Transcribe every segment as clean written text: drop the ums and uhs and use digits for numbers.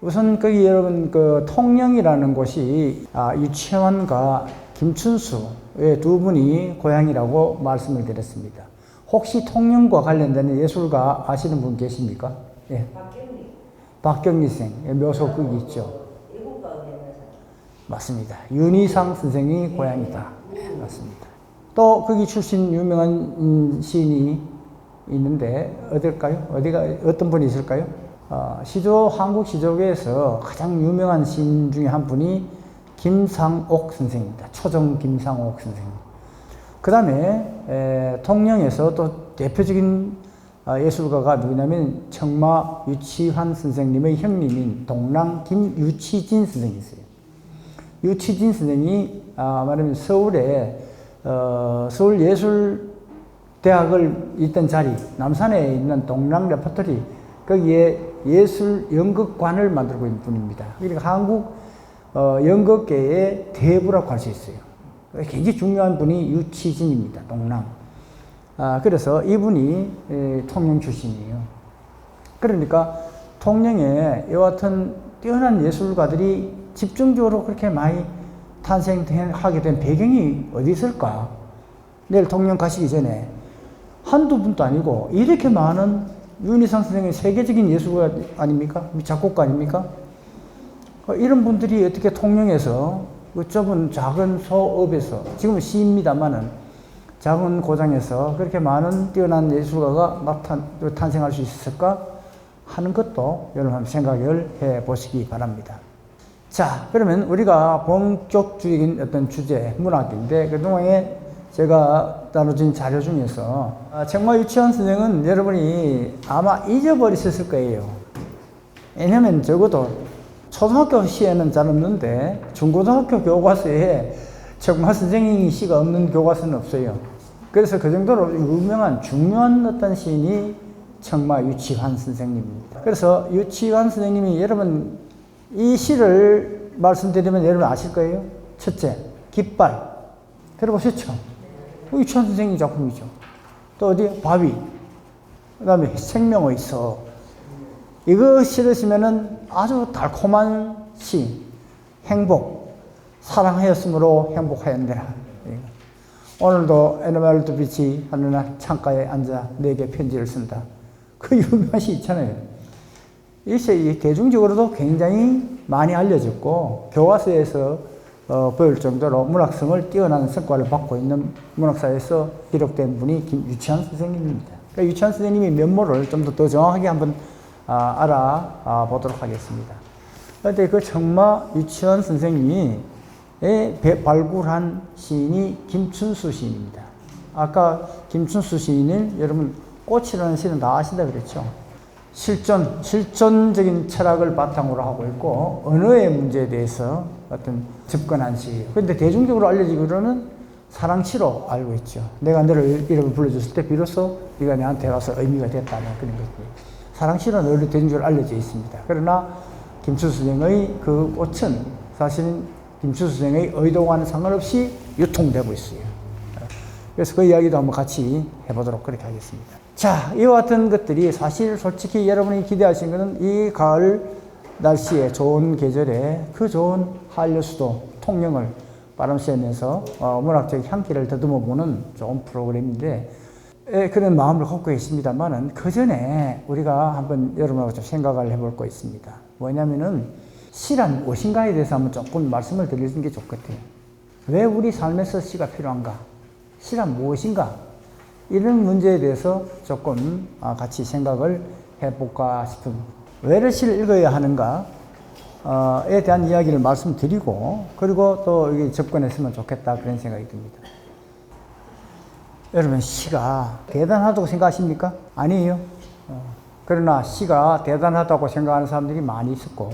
우선 거기 여러분 그 통영이라는 곳이 유치원과 김춘수의 두 분이 고향이라고 말씀을 드렸습니다. 혹시 통영과 관련된 예술가 아시는 분 계십니까? 예. 박경리 생 묘소 거기 있죠. 맞습니다. 윤희상 선생이 고향이다. 네, 맞습니다. 또 거기 출신 유명한 시인이 있는데 어딜까요? 어떤 분이 있을까요? 한국 시조계에서 가장 유명한 시인 중에 한 분이 김상옥 선생입니다. 초정 김상옥 선생님. 그 다음에 통영에서 또 대표적인 예술가가 누구냐면 청마 유치환 선생님의 형님인 동랑 김유치진 선생이 있어요. 유치진 선생이 말하면 서울에 서울예술대학을 있던 자리, 남산에 있는 동랑 레퍼토리, 거기에 예술 연극관을 만들고 있는 분입니다. 그러니까 한국 연극계의 대부라고 할 수 있어요. 굉장히 중요한 분이 유치진입니다. 동랑. 그래서 이분이 통영 출신이에요. 그러니까 통영에 이와 같은 뛰어난 예술가들이 집중적으로 그렇게 많이 탄생하게 된 배경이 어디 있을까? 내일 통영 가시기 전에 한두 분도 아니고 이렇게 많은 윤희상 선생의 세계적인 예술가 아닙니까? 작곡가 아닙니까? 이런 분들이 어떻게 통영에서 그 좁은 작은 소읍에서, 지금은 시입니다만은 작은 고장에서 그렇게 많은 뛰어난 예술가가 탄생할 수 있었을까 하는 것도 여러분 한번 생각을 해 보시기 바랍니다. 자, 그러면 우리가 본격적인 어떤 주제, 문학인데 그동안에 제가 나눠준 자료 중에서 청마 유치환 선생은 여러분이 아마 잊어버리셨을 거예요. 왜냐면 적어도 초등학교 시에는 잘 없는데 중고등학교 교과서에 청마 선생님 시가 없는 교과서는 없어요. 그래서 그 정도로 유명한 중요한 어떤 시인이 청마 유치환 선생님입니다. 그래서 유치환 선생님이 여러분 이 시를 말씀드리면 여러분 아실 거예요. 첫째, 깃발. 들어보셨죠? 유치환 선생님 작품이죠. 또 어디? 바위. 그 다음에 생명의 서. 이거 실으시면은 아주 달콤한 시. 행복. 사랑하였으므로 행복하였느라. 오늘도 에메랄드 빛이 하늘날 창가에 앉아 내게 편지를 쓴다. 그 유명한 시 있잖아요. 이 시 대중적으로도 굉장히 많이 알려졌고 교과서에서 보일 정도로 문학성을 뛰어난 성과를 받고 있는 문학사에서 기록된 분이 유치환 선생님입니다. 그러니까 유치환 선생님의 면모를 좀 더 정확하게 한번 알아보도록 하겠습니다. 그런데 그 청마 유치환 선생님이 발굴한 시인이 김춘수 시인입니다. 아까 김춘수 시인은 여러분 꽃이라는 시는 다 아신다 그랬죠. 실존적인 철학을 바탕으로 하고 있고 언어의 문제에 대해서 어떤 접근한 시. 그런데 대중적으로 알려지기로는 사랑시로 알고 있죠. 내가 너를 이름을 불러줬을 때 비로소 네가 내한테 와서 의미가 됐다는 그런 것들. 사랑시로 늘 대중적으로 알려져 있습니다. 그러나 김춘수 선생의 그 꽃은 사실은 김춘수 선생의 의도와는 상관없이 유통되고 있어요. 그래서 그 이야기도 한번 같이 해보도록 그렇게 하겠습니다. 자, 이와 같은 것들이 사실 솔직히 여러분이 기대하신 것은 이 가을 날씨에 좋은 계절에 그 좋은 한려수도 통영을 바람 쐬면서 문학적 향기를 더듬어 보는 좋은 프로그램인데 그런 마음을 갖고 계십니다만은 그 전에 우리가 한번 여러분하고 좀 생각을 해볼 거 있습니다. 뭐냐면은 시란 무엇인가에 대해서 한번 조금 말씀을 드리는 게 좋겠대요. 왜 우리 삶에서 시가 필요한가? 시란 무엇인가? 이런 문제에 대해서 조금 같이 생각을 해볼까 싶은, 왜 시를 읽어야 하는가에 대한 이야기를 말씀드리고, 그리고 또 여기 접근했으면 좋겠다 그런 생각이 듭니다. 여러분, 시가 대단하다고 생각하십니까? 아니에요. 그러나 시가 대단하다고 생각하는 사람들이 많이 있었고,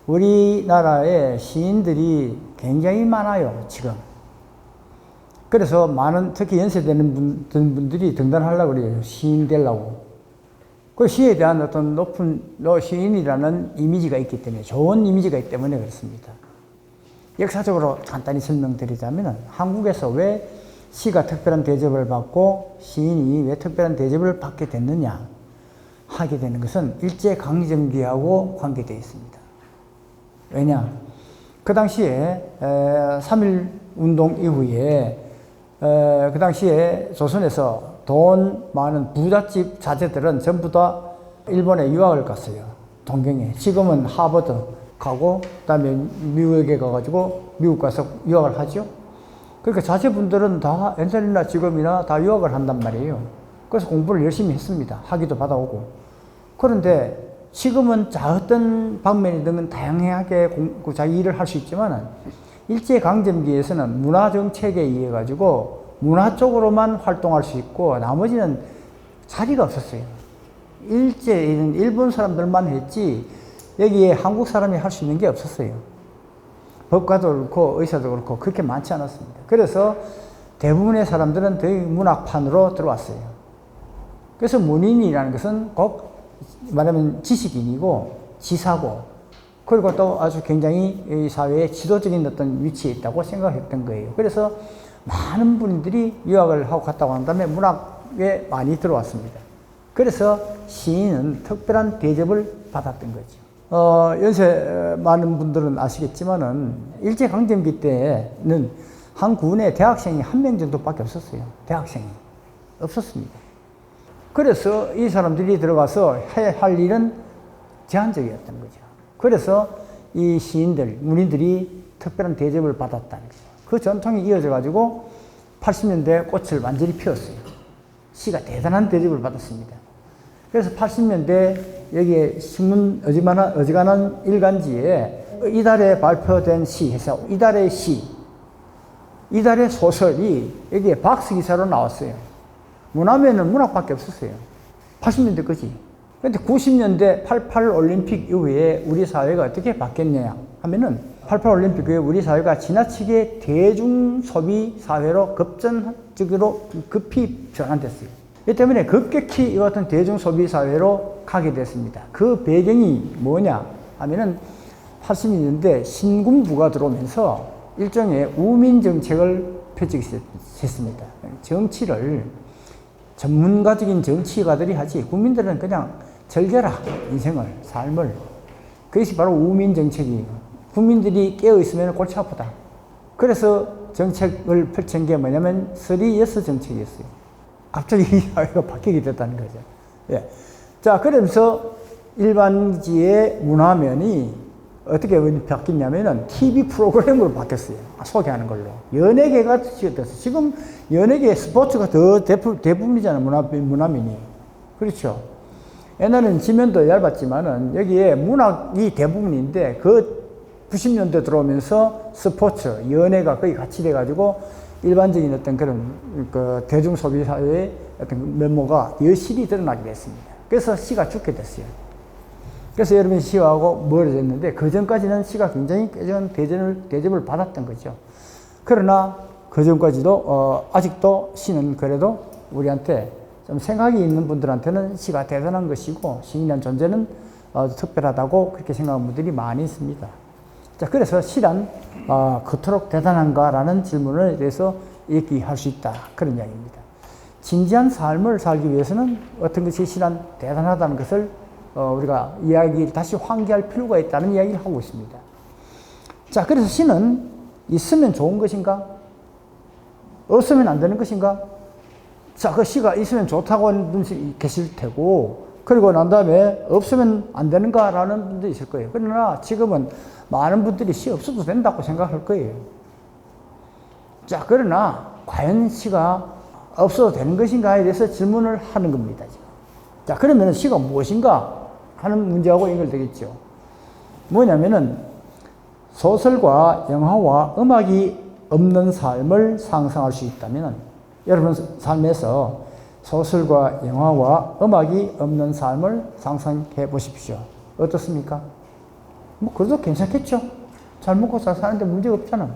우리나라에 시인들이 굉장히 많아요, 지금. 그래서 많은, 특히 연세되는 분들이 등단하려고 그래요. 시인 되려고. 그 시에 대한 어떤 높은 시인이라는 이미지가 있기 때문에, 좋은 이미지가 있기 때문에 그렇습니다. 역사적으로 간단히 설명드리자면, 한국에서 왜 시가 특별한 대접을 받고 시인이 왜 특별한 대접을 받게 됐느냐 하게 되는 것은 일제강점기하고 관계되어 있습니다. 왜냐? 그 당시에 3.1 운동 이후에 그 당시에 조선에서 돈 많은 부잣집 자제들은 전부 다 일본에 유학을 갔어요. 동경에. 지금은 하버드 가고 그다음에 미국에 가가지고 미국 가서 유학을 하죠. 그러니까 자제분들은 다 옛날이나 지금이나 다 유학을 한단 말이에요. 그래서 공부를 열심히 했습니다. 학위도 받아오고. 그런데 지금은 어떤 방면이든 다양하게 자기 일을 할 수 있지만 일제강점기에서는 문화정책에 의해 가지고 문화 쪽으로만 활동할 수 있고 나머지는 자리가 없었어요. 일제는 일본 사람들만 했지 여기에 한국 사람이 할 수 있는 게 없었어요. 법과도 그렇고 의사도 그렇고 그렇게 많지 않았습니다. 그래서 대부분의 사람들은 더 문학판으로 들어왔어요. 그래서 문인이라는 것은 꼭 말하면 지식인이고 지사고 그리고 또 아주 굉장히 이 사회에 지도적인 어떤 위치에 있다고 생각했던 거예요. 그래서 많은 분들이 유학을 하고 갔다고 한 다음에 문학에 많이 들어왔습니다. 그래서 시인은 특별한 대접을 받았던 거죠. 연세 많은 분들은 아시겠지만은 일제강점기 때는 한 군에 대학생이 1명 정도밖에 없었어요. 대학생이 없었습니다. 그래서 이 사람들이 들어가서 해야 할 일은 제한적이었던 거죠. 그래서 이 시인들, 문인들이 특별한 대접을 받았다는 거죠. 그 전통이 이어져 가지고 80년대 꽃을 완전히 피웠어요. 시가 대단한 대접을 받았습니다. 그래서 80년대 여기에 신문 어지간한 일간지에 이달에 발표된 시 해서 이달의 시, 이달의 소설이 여기에 박스 기사로 나왔어요. 문화면은 문학밖에 없었어요. 80년대까지. 그런데 90년대 88 올림픽 이후에 우리 사회가 어떻게 바뀌었냐 하면은 88 올림픽 이후에 우리 사회가 지나치게 대중 소비 사회로 급전적으로 급히 변환됐어요. 이 때문에 급격히 이와 같은 대중 소비 사회로 가게 됐습니다. 그 배경이 뭐냐 하면은 80년대 신군부가 들어오면서 일종의 우민 정책을 펼치겠습니다. 정치를 전문가적인 정치가들이 하지 국민들은 그냥 즐겨라 인생을 삶을 그것이 바로 우민 정책이에요. 국민들이 깨어있으면 골치 아프다. 그래서 정책을 펼친 게 뭐냐면 3S 정책이었어요. 갑자기 이 사회가 바뀌게 됐다는 거죠. 예. 자, 그러면서 일반지의 문화면이 어떻게 바뀌냐면은 TV 프로그램으로 바뀌었어요. 소개하는 걸로. 연예계가 됐어요. 지금 연예계 스포츠가 더 대부분이잖아요. 문화면이. 그렇죠. 옛날에는 지면도 얇았지만은 여기에 문학이 대부분인데 그 90년대 들어오면서 스포츠, 연예가 거의 같이 돼가지고 일반적인 어떤 그런 그 대중 소비 사회의 어떤 면모가 여실히 드러나게 됐습니다. 그래서 시가 죽게 됐어요. 그래서 여러분 시하고 멀어졌는데 그 전까지는 시가 굉장히 꾀전 대접을 받았던 거죠. 그러나 그 전까지도 아직도 시는 그래도 우리한테 좀 생각이 있는 분들한테는 시가 대단한 것이고 시인이라는 존재는 특별하다고 그렇게 생각하는 분들이 많이 있습니다. 자, 그래서 시란 그토록 대단한가라는 질문에 대해서 얘기할 수 있다. 그런 이야기입니다. 진지한 삶을 살기 위해서는 어떤 것이 시란 대단하다는 것을 우리가 다시 환기할 필요가 있다는 이야기를 하고 있습니다. 자, 그래서 시는 있으면 좋은 것인가? 없으면 안 되는 것인가? 자, 그 시가 있으면 좋다고 하는 분들이 계실 테고, 그리고 난 다음에 없으면 안 되는가라는 분들이 있을 거예요. 그러나 지금은 많은 분들이 시 없어도 된다고 생각할 거예요. 자, 그러나 과연 시가 없어도 되는 것인가에 대해서 질문을 하는 겁니다. 지금. 자, 그러면 시가 무엇인가 하는 문제하고 연결되겠죠. 뭐냐면은 소설과 영화와 음악이 없는 삶을 상상할 수 있다면 여러분 삶에서 소설과 영화와 음악이 없는 삶을 상상해 보십시오. 어떻습니까? 뭐 그래도 괜찮겠죠. 잘 먹고 잘 사는데 문제가 없잖아.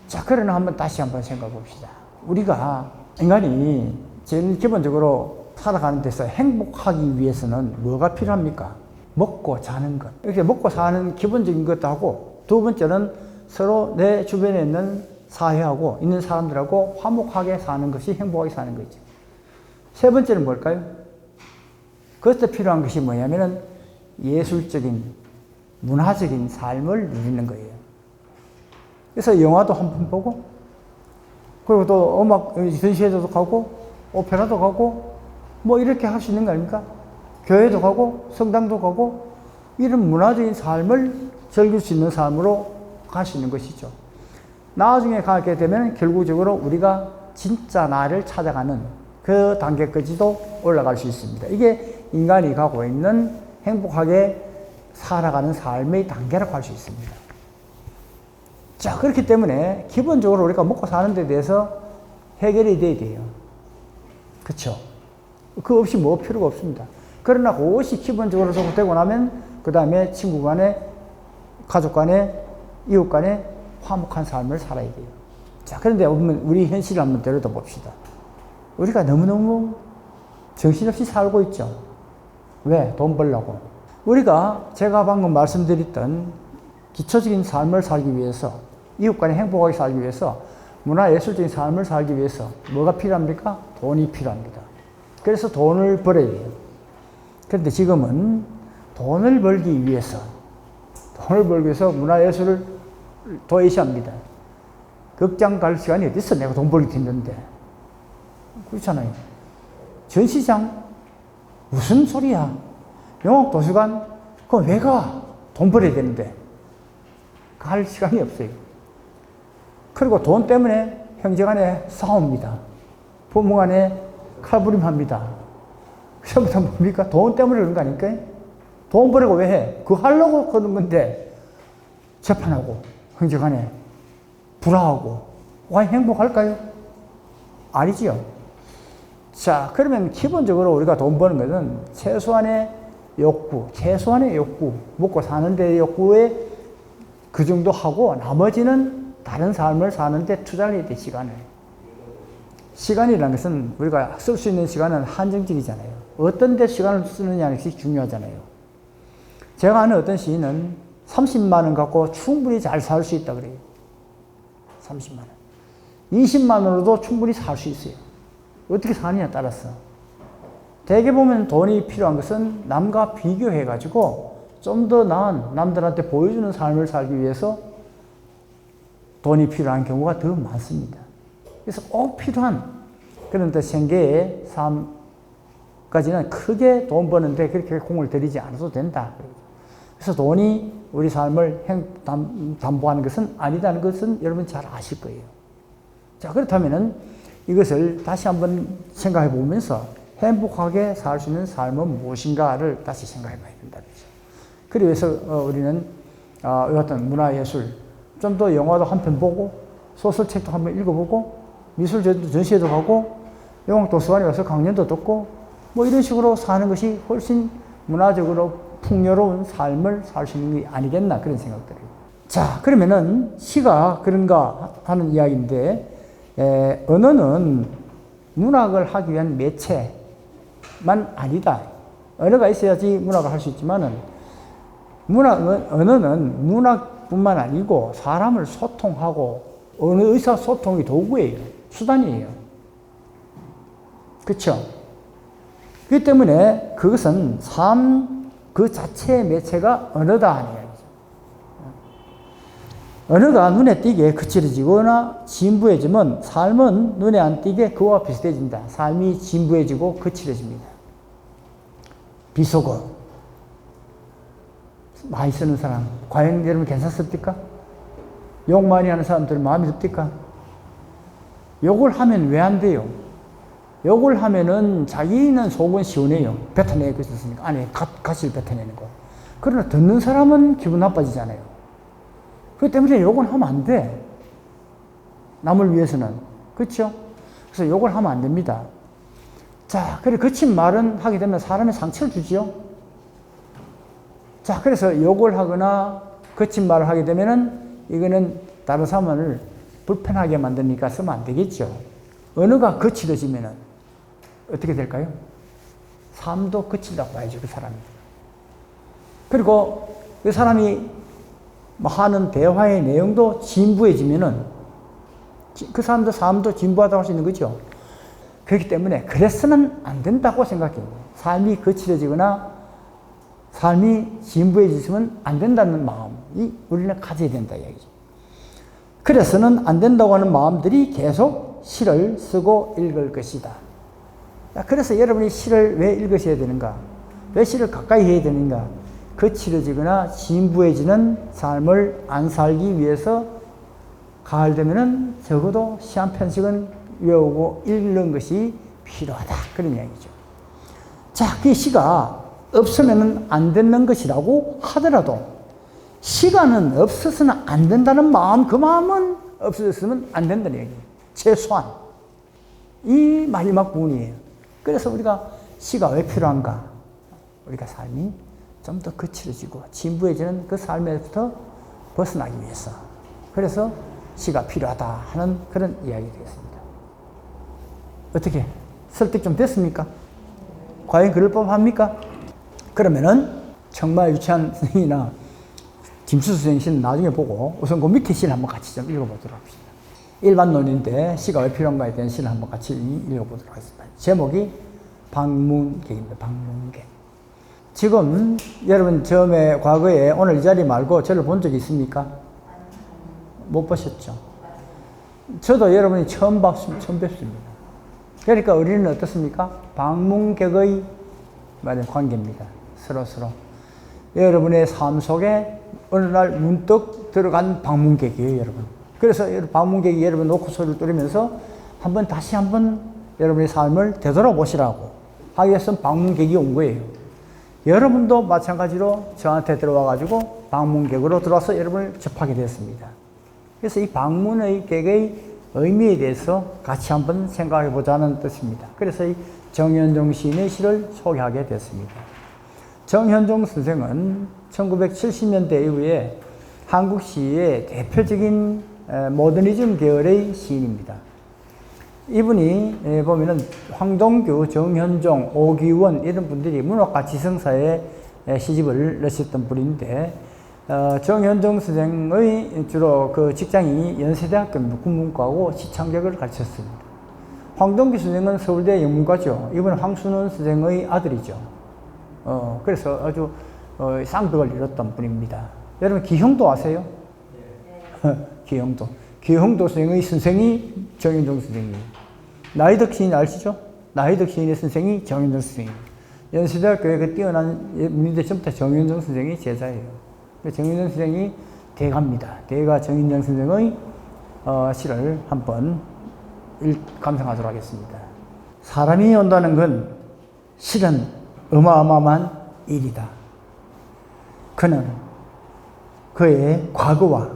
자, 그러나 다시 한번 생각해 봅시다. 우리가 인간이 제일 기본적으로 살아가는 데서 행복하기 위해서는 뭐가 필요합니까? 먹고 자는 것. 이렇게 먹고 사는 기본적인 것도 하고, 두 번째는 서로 내 주변에 있는 사회하고 있는 사람들하고 화목하게 사는 것이 행복하게 사는 거죠. 세 번째는 뭘까요? 그것도 필요한 것이 뭐냐면은 예술적인 문화적인 삶을 누리는 거예요. 그래서 영화도 한 번 보고, 그리고 또 음악 전시회도 가고, 오페라도 가고, 뭐 이렇게 할 수 있는 거 아닙니까? 교회도 가고, 성당도 가고, 이런 문화적인 삶을 즐길 수 있는 삶으로 갈 수 있는 것이죠. 나중에 가게 되면 결국적으로 우리가 진짜 나를 찾아가는 그 단계까지도 올라갈 수 있습니다. 이게 인간이 가고 있는 행복하게 살아가는 삶의 단계라고 할 수 있습니다. 자, 그렇기 때문에 기본적으로 우리가 먹고 사는 데 대해서 해결이 돼야 돼요. 그렇죠? 그 없이 뭐 필요가 없습니다. 그러나 그것이 기본적으로 되고 나면 그 다음에 친구 간에, 가족 간에, 이웃 간에 화목한 삶을 살아야 돼요. 자, 그런데 우리 현실을 한번 들여다 봅시다. 우리가 너무너무 정신없이 살고 있죠. 왜? 돈 벌려고. 우리가 제가 방금 말씀드렸던 기초적인 삶을 살기 위해서, 이웃 간에 행복하게 살기 위해서, 문화예술적인 삶을 살기 위해서 뭐가 필요합니까? 돈이 필요합니다. 그래서 돈을 벌어야 돼요. 그런데 지금은 돈을 벌기 위해서 문화예술을 도외시합니다. 극장 갈 시간이 어딨어? 내가 돈 벌기 힘든데. 그렇잖아요. 전시장? 무슨 소리야? 영화도서관? 그럼 왜 가? 돈 벌어야 되는데. 갈 시간이 없어요. 그리고 돈 때문에 형제 간에 싸웁니다. 부모 간에 칼부림합니다. 그래서 뭡니까? 돈 때문에 그런 거 아닐까? 돈 벌려고 왜 해? 그거 하려고 그러는 건데 재판하고 형제 간에 불화하고 과연 행복할까요? 아니지요. 자, 그러면 기본적으로 우리가 돈 버는 것은 최소한의 욕구, 먹고 사는 데의 욕구에 그 정도 하고 나머지는 다른 삶을 사는데 투자를 해야 돼, 시간을. 시간이라는 것은 우리가 쓸 수 있는 시간은 한정적이잖아요. 어떤 데 시간을 쓰느냐는 것이 중요하잖아요. 제가 아는 어떤 시인은 30만 원 갖고 충분히 잘 살 수 있다 그래요. 30만 원. 20만 원으로도 충분히 살 수 있어요. 어떻게 사느냐에 따라서. 대개 보면 돈이 필요한 것은 남과 비교해가지고 좀 더 나은 남들한테 보여주는 삶을 살기 위해서 돈이 필요한 경우가 더 많습니다. 그래서 꼭 필요한 그런데 생계의 삶까지는 크게 돈 버는데 그렇게 공을 들이지 않아도 된다. 그래서 돈이 우리 삶을 담보하는 것은 아니다는 것은 여러분 잘 아실 거예요. 자, 그렇다면은 이것을 다시 한번 생각해 보면서 행복하게 살 수 있는 삶은 무엇인가를 다시 생각해 봐야 된다. 그러기 위해서 우리는 어떤 문화예술, 좀 더 영화도 한 편 보고, 소설책도 한 번 읽어보고, 미술 전시회도 가고, 영국도서관에 와서 강연도 듣고, 뭐 이런 식으로 사는 것이 훨씬 문화적으로 풍요로운 삶을 살 수 있는 게 아니겠나, 그런 생각들이에요. 자, 그러면은 시가 그런가 하는 이야기인데, 언어는 문학을 하기 위한 매체만 아니다. 언어가 있어야지 문학을 할 수 있지만은, 언어는 문학뿐만 아니고 사람을 소통하고, 의사소통의 도구예요. 수단이에요. 그렇죠? 그렇기 때문에 그것은 삶 그 자체의 매체가 언어다 하는 이야기죠. 언어가 눈에 띄게 거칠어지거나 진부해지면 삶은 눈에 안 띄게 그와 비슷해진다. 삶이 진부해지고 거칠어집니다. 비속어 많이 쓰는 사람 과연 여러분 괜찮습니까? 욕 많이 하는 사람들 마음이 듭니까? 욕을 하면 왜 안 돼요? 욕을 하면은 자기는 속은 시원해요. 뱉어내고 있었으니까. 안에 가시를 뱉어내는 거. 그러나 듣는 사람은 기분 나빠지잖아요. 그렇기 때문에 욕은 하면 안 돼. 남을 위해서는. 그렇죠? 그래서 욕을 하면 안 됩니다. 자, 그래 거친 말은 하게 되면 사람에 상처를 주지요. 자, 그래서 욕을 하거나 거친 말을 하게 되면은 이거는 다른 사람을 불편하게 만드니까 쓰면 안 되겠죠. 언어가 거칠어지면은 어떻게 될까요? 삶도 거칠다고 봐야죠, 그 사람이. 그리고 그 사람이 하는 대화의 내용도 진부해지면은 그 사람도 삶도 진부하다고 할 수 있는 거죠. 그렇기 때문에 그래서는 안 된다고 생각해요. 삶이 거칠어지거나 삶이 진부해지면 안 된다는 마음이 우리는 가져야 된다 이야기죠. 그래서는 안 된다고 하는 마음들이 계속 시를 쓰고 읽을 것이다. 그래서 여러분이 시를 왜 읽으셔야 되는가? 왜 시를 가까이 해야 되는가? 거칠어지거나 진부해지는 삶을 안 살기 위해서 가을 되면은 적어도 시 한 편씩은 외우고 읽는 것이 필요하다. 그런 이야기죠. 자, 그 시가 없으면 안 되는 것이라고 하더라도 시간은 없어서는 안 된다는 마음, 그 마음은 없어졌으면 안 된다는 얘기예요. 최소한. 이 마지막 부분이에요. 그래서 우리가 시가 왜 필요한가? 우리가 삶이 좀 더 거칠어지고 진부해지는 그 삶에서부터 벗어나기 위해서. 그래서 시가 필요하다 하는 그런 이야기 되겠습니다. 어떻게? 설득 좀 됐습니까? 과연 그럴 법합니까? 그러면은 정말 유치한 선생이나 김수수 선생님 시는 나중에 보고 우선 그 밑에 시를 한번 같이 좀 읽어보도록 합시다. 일반 논리인데 시가 왜 필요한가에 대한 시를 한번 같이 읽어보도록 하겠습니다. 제목이 방문객입니다. 방문객. 지금 여러분 처음에 과거에 오늘 이 자리 말고 저를 본 적이 있습니까? 못 보셨죠? 저도 여러분이 처음 뵙습니다. 그러니까 우리는 어떻습니까? 방문객의 관계입니다. 서로. 여러분의 삶 속에 어느 날 문득 들어간 방문객이에요, 여러분. 그래서 방문객이 여러분 놓고 소리를 들으면서 다시 한번 여러분의 삶을 되돌아보시라고 하기 위해서 방문객이 온 거예요. 여러분도 마찬가지로 저한테 들어와가지고 방문객으로 들어와서 여러분을 접하게 됐습니다. 그래서 이 방문의 객의 의미에 대해서 같이 한번 생각해 보자는 뜻입니다. 그래서 이 정현종 시인의 시를 소개하게 됐습니다. 정현종 선생은 1970년대 이후에 한국 시의 대표적인 모더니즘 계열의 시인입니다. 이분이 보면은 황동규, 정현종, 오기원 이런 분들이 문학과 지성사에 시집을 넣으셨던 분인데 정현종 선생의 주로 그 직장이 연세대학교입니다. 국문과고 시창작을 가르쳤습니다. 황동규 선생은 서울대 영문과죠. 이분은 황순원 선생의 아들이죠. 그래서 아주 쌍벽을 이뤘던 분입니다. 여러분 기형도 아세요? 기형도. 기형도 선생의 선생이 정현종 선생이에요. 나이덕 시인 아시죠? 나이덕 시인의 선생이 정현종 선생이에요. 연세대학교에 그 뛰어난 문희대 전부터 정현종 선생이 제자예요. 정현종 선생이 대가입니다. 대가 정현종 선생의 시를 한번 감상하도록 하겠습니다. 사람이 온다는 건 실은 어마어마한 일이다. 그는 그의 과거와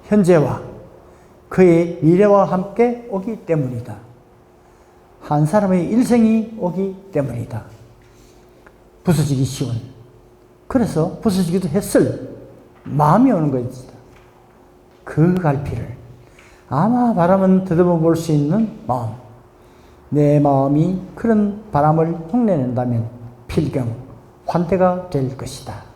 현재와 그의 미래와 함께 오기 때문이다. 한 사람의 일생이 오기 때문이다. 부서지기 쉬운, 그래서 부서지기도 했을 마음이 오는 것이다. 그 갈피를 아마 바람은 더듬어 볼 수 있는 마음, 내 마음이 그런 바람을 흉내낸다면 필경 환대가 될 것이다.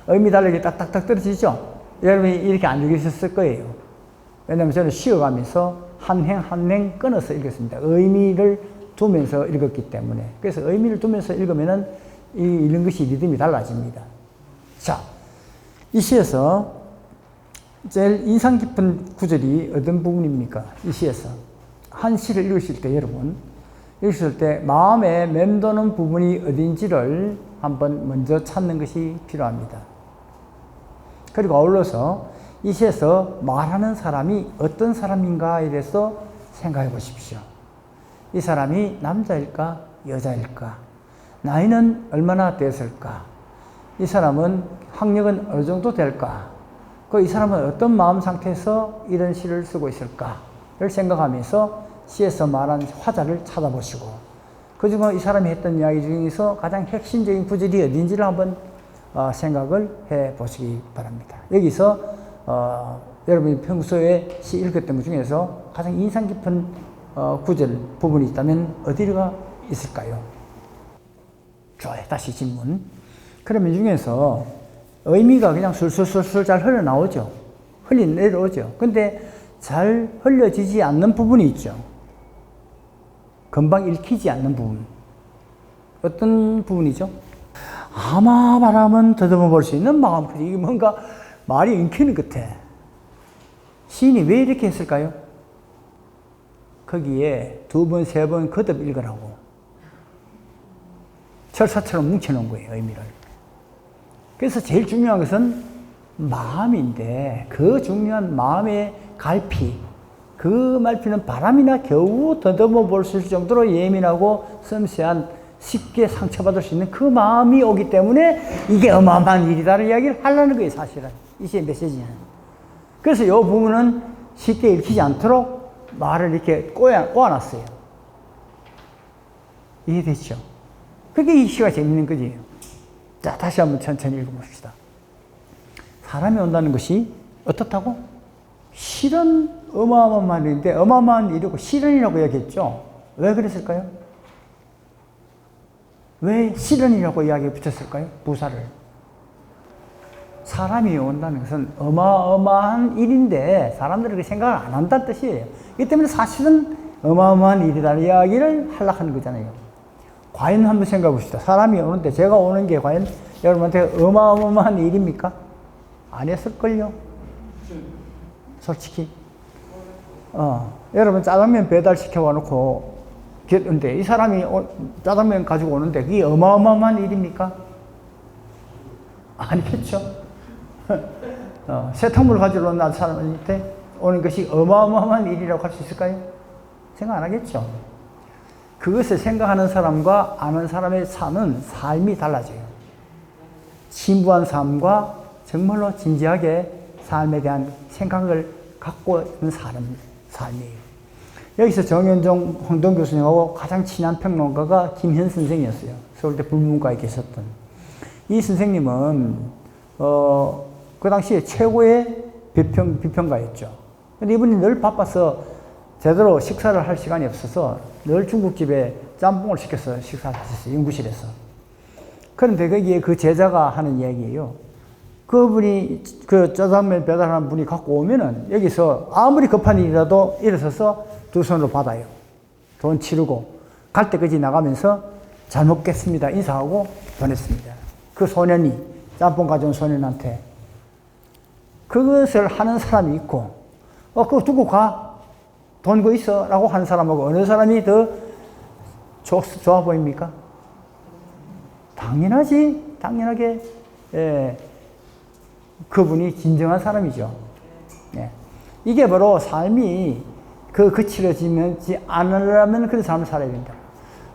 의미 다르게 딱딱딱 떨어지죠? 여러분이 이렇게 안 읽으셨을 거예요. 왜냐하면 저는 쉬어가면서 한 행 한 행 끊어서 읽었습니다. 의미를 두면서 읽었기 때문에. 그래서 의미를 두면서 읽으면은 읽는 것이 리듬이 달라집니다. 자, 이 시에서 제일 인상 깊은 구절이 어떤 부분입니까? 이 시에서 한 시를 읽으실 때 여러분 읽으실 때 마음에 맴도는 부분이 어딘지를 한번 먼저 찾는 것이 필요합니다. 그리고 아울러서 이 시에서 말하는 사람이 어떤 사람인가에 대해서 생각해 보십시오. 이 사람이 남자일까 여자일까? 나이는 얼마나 됐을까? 이 사람은 학력은 어느 정도 될까? 이 사람은 어떤 마음 상태에서 이런 시를 쓰고 있을까를 생각하면서 시에서 말한 화자를 찾아보시고 그중에 이 사람이 했던 이야기 중에서 가장 핵심적인 구절이 어딘지를 한번 생각을 해 보시기 바랍니다. 여기서 여러분이 평소에 시 읽었던 것 중에서 가장 인상 깊은 구절 부분이 있다면 어디가 있을까요? 좋아요. 다시 질문. 그러면 이 중에서 의미가 그냥 술술술술 잘 흘러나오죠. 흘러내려오죠. 근데 잘 흘려지지 않는 부분이 있죠. 금방 읽히지 않는 부분. 어떤 부분이죠? 아마 바라면 더듬어 볼 수 있는 마음. 이게 뭔가 말이 엉키는 것 같아. 시인이 왜 이렇게 했을까요? 거기에 2번, 3번 거듭 읽으라고. 철사처럼 뭉쳐놓은 거예요, 의미를. 그래서 제일 중요한 것은 마음인데, 그 중요한 마음의 갈피, 그 말피는 바람이나 겨우 더듬어 볼 수 있을 정도로 예민하고 섬세한, 쉽게 상처받을 수 있는 그 마음이 오기 때문에 이게 어마어마한 일이다라는 이야기를 하려는 거예요, 사실은. 이게 메시지는. 그래서 이 부분은 쉽게 읽히지 않도록 말을 이렇게 꼬아놨어요. 이해됐죠? 그게 이 시가 재밌는 거지. 자, 다시 한번 천천히 읽어봅시다. 사람이 온다는 것이 어떻다고? 실은 어마어마한 일인데, 어마어마한 일이고 실현이라고 얘기했죠. 왜 그랬을까요? 왜 실현이라고 이야기에 붙였을까요? 부사를. 사람이 온다는 것은 어마어마한 일인데 사람들이 생각을 안 한다는 뜻이에요. 이 때문에 사실은 어마어마한 일이라는 이야기를 하려고 하는 거잖아요. 과연 한번 생각해 봅시다. 사람이 오는데 제가 오는 게 과연 여러분한테 어마어마한 일입니까? 아니었을걸요? 솔직히. 여러분 짜장면 배달시켜 놓고 근데 이 사람이 짜장면 가지고 오는데 그게 어마어마한 일입니까? 아니겠죠. 세탁물 가지고 오는 사람한테 오는 것이 어마어마한 일이라고 할 수 있을까요? 생각 안 하겠죠. 그것을 생각하는 사람과 아는 사람의 사는 삶이 달라져요. 진부한 삶과 정말로 진지하게 삶에 대한 생각을 갖고 있는 삶이에요. 여기서 정현종 황동 교수님하고 가장 친한 평론가가 김현 선생이었어요. 서울대 불문과에 계셨던. 이 선생님은 그 당시에 최고의 비평가였죠. 근데 이분이 늘 바빠서 제대로 식사를 할 시간이 없어서 늘 중국집에 짬뽕을 시켜서 식사를 하셨어요. 연구실에서. 그런데 거기에 그 제자가 하는 이야기예요. 그분이 그 짜장면 배달하는 분이 갖고 오면은 여기서 아무리 급한 일이라도 일어서서 두 손으로 받아요. 돈 치르고 갈 때까지 나가면서 잘 먹겠습니다. 인사하고 보냈습니다. 그 소년이 짬뽕 가져온 소년한테 그것을 하는 사람이 있고 그거 두고 가. 돈 그 있어. 라고 하는 사람하고 어느 사람이 더 좋아 보입니까? 당연하게 그분이 진정한 사람이죠. 예. 이게 바로 삶이 거칠어지지 않으려면 그런 삶을 살아야 된다.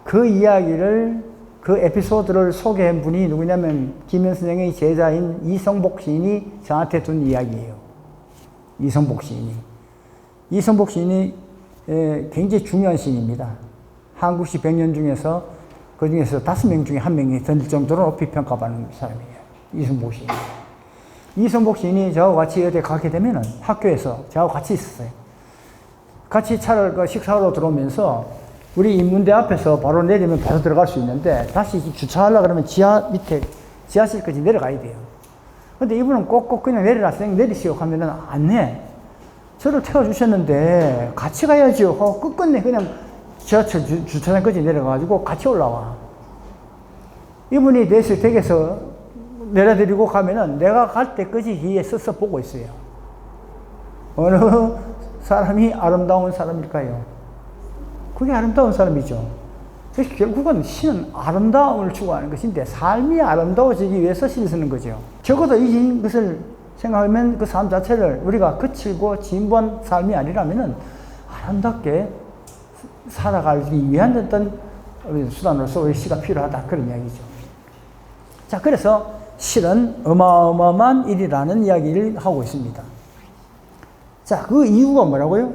그 이야기를, 그 에피소드를 소개한 분이 누구냐면 김현 선생의 제자인 이성복 시인이 저한테 준 이야기예요. 이성복 시인이. 이성복 시인이 굉장히 중요한 시인입니다. 한국시 100년 중에서 그 중에서 5명 중에 1명이 될 정도로 높이 평가받는 사람이에요. 이성복 시인. 이성복 시인이 저하고 같이 어디 가게 되면은 학교에서 저하고 같이 있었어요. 같이 차를 식사하러 들어오면서 우리 인문대 앞에서 바로 내리면 바로 들어갈 수 있는데 다시 주차하려고 그러면 지하 밑에 지하실까지 내려가야 돼요. 근데 이분은 꼭꼭 그냥 내리라 내리시오 하면은 안 해. 저를 태워주셨는데 같이 가야죠. 끝끝내 그냥 지하철 주차장까지 내려가가지고 같이 올라와. 이분이 댁에서 내려드리고 가면은 내가 갈 때까지 뒤에 서서 보고 있어요. 어느 사람이 아름다운 사람일까요? 그게 아름다운 사람이죠. 그래서 결국은 신은 아름다움을 추구하는 것인데 삶이 아름다워지기 위해서 신을 쓰는 거죠. 적어도 이것을 생각하면 그 삶 자체를 우리가 거칠고 진부한 삶이 아니라면은 아름답게 살아가기 위한 어떤 수단으로서 우리 시가 필요하다. 그런 이야기죠. 자, 그래서 실은 어마어마한 일이라는 이야기를 하고 있습니다. 자, 그 이유가 뭐라고요?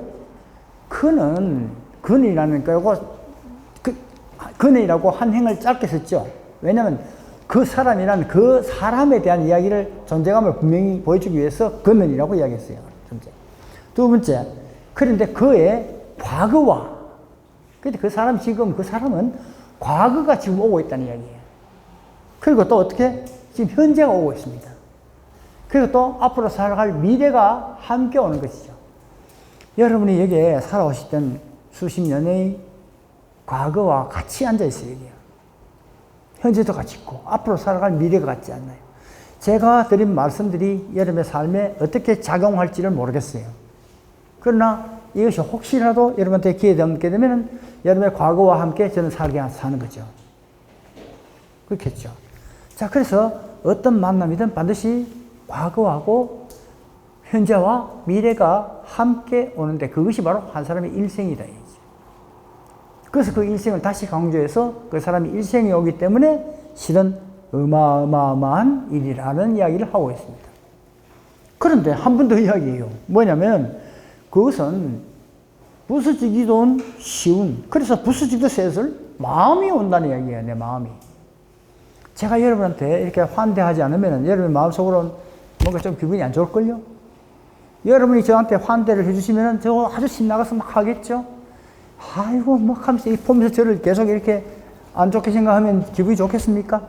근이라는 거고, 근이라고 한 행을 짧게 썼죠. 왜냐하면 그 사람이란 그 사람에 대한 이야기를 존재감을 분명히 보여주기 위해서 근이라고 이야기했어요. 존재. 두 번째, 그런데 그의 과거와, 근데 그 사람은 과거가 지금 오고 있다는 이야기예요. 그리고 또 어떻게? 지금 현재가 오고 있습니다. 그리고 또 앞으로 살아갈 미래가 함께 오는 것이죠. 여러분이 여기에 살아오시던 수십 년의 과거와 같이 앉아있어요, 여기요. 현재도 가치 있고 앞으로 살아갈 미래가 같지 않나요? 제가 드린 말씀들이 여러분의 삶에 어떻게 작용할지를 모르겠어요. 그러나 이것이 혹시라도 여러분한테 기회가 남게 되면 여러분의 과거와 함께 저는 사는 거죠. 그렇겠죠. 자, 그래서 어떤 만남이든 반드시 과거하고 현재와 미래가 함께 오는데 그것이 바로 한 사람의 일생이다. 그래서 그 일생을 다시 강조해서 그 사람이 일생이 오기 때문에 실은 어마어마한 일이라는 이야기를 하고 있습니다. 그런데 한 번 더 이야기해요. 뭐냐면 그것은 부서지기도 쉬운, 그래서 부서지기도 슬슬 마음이 온다는 이야기예요. 내 마음이. 제가 여러분한테 이렇게 환대하지 않으면 여러분 마음속으로는 뭔가 좀 기분이 안 좋을걸요? 여러분이 저한테 환대를 해주시면 저 아주 신나가서 막 하겠죠? 아이고, 막 하면서 보면서 저를 계속 이렇게 안 좋게 생각하면 기분이 좋겠습니까?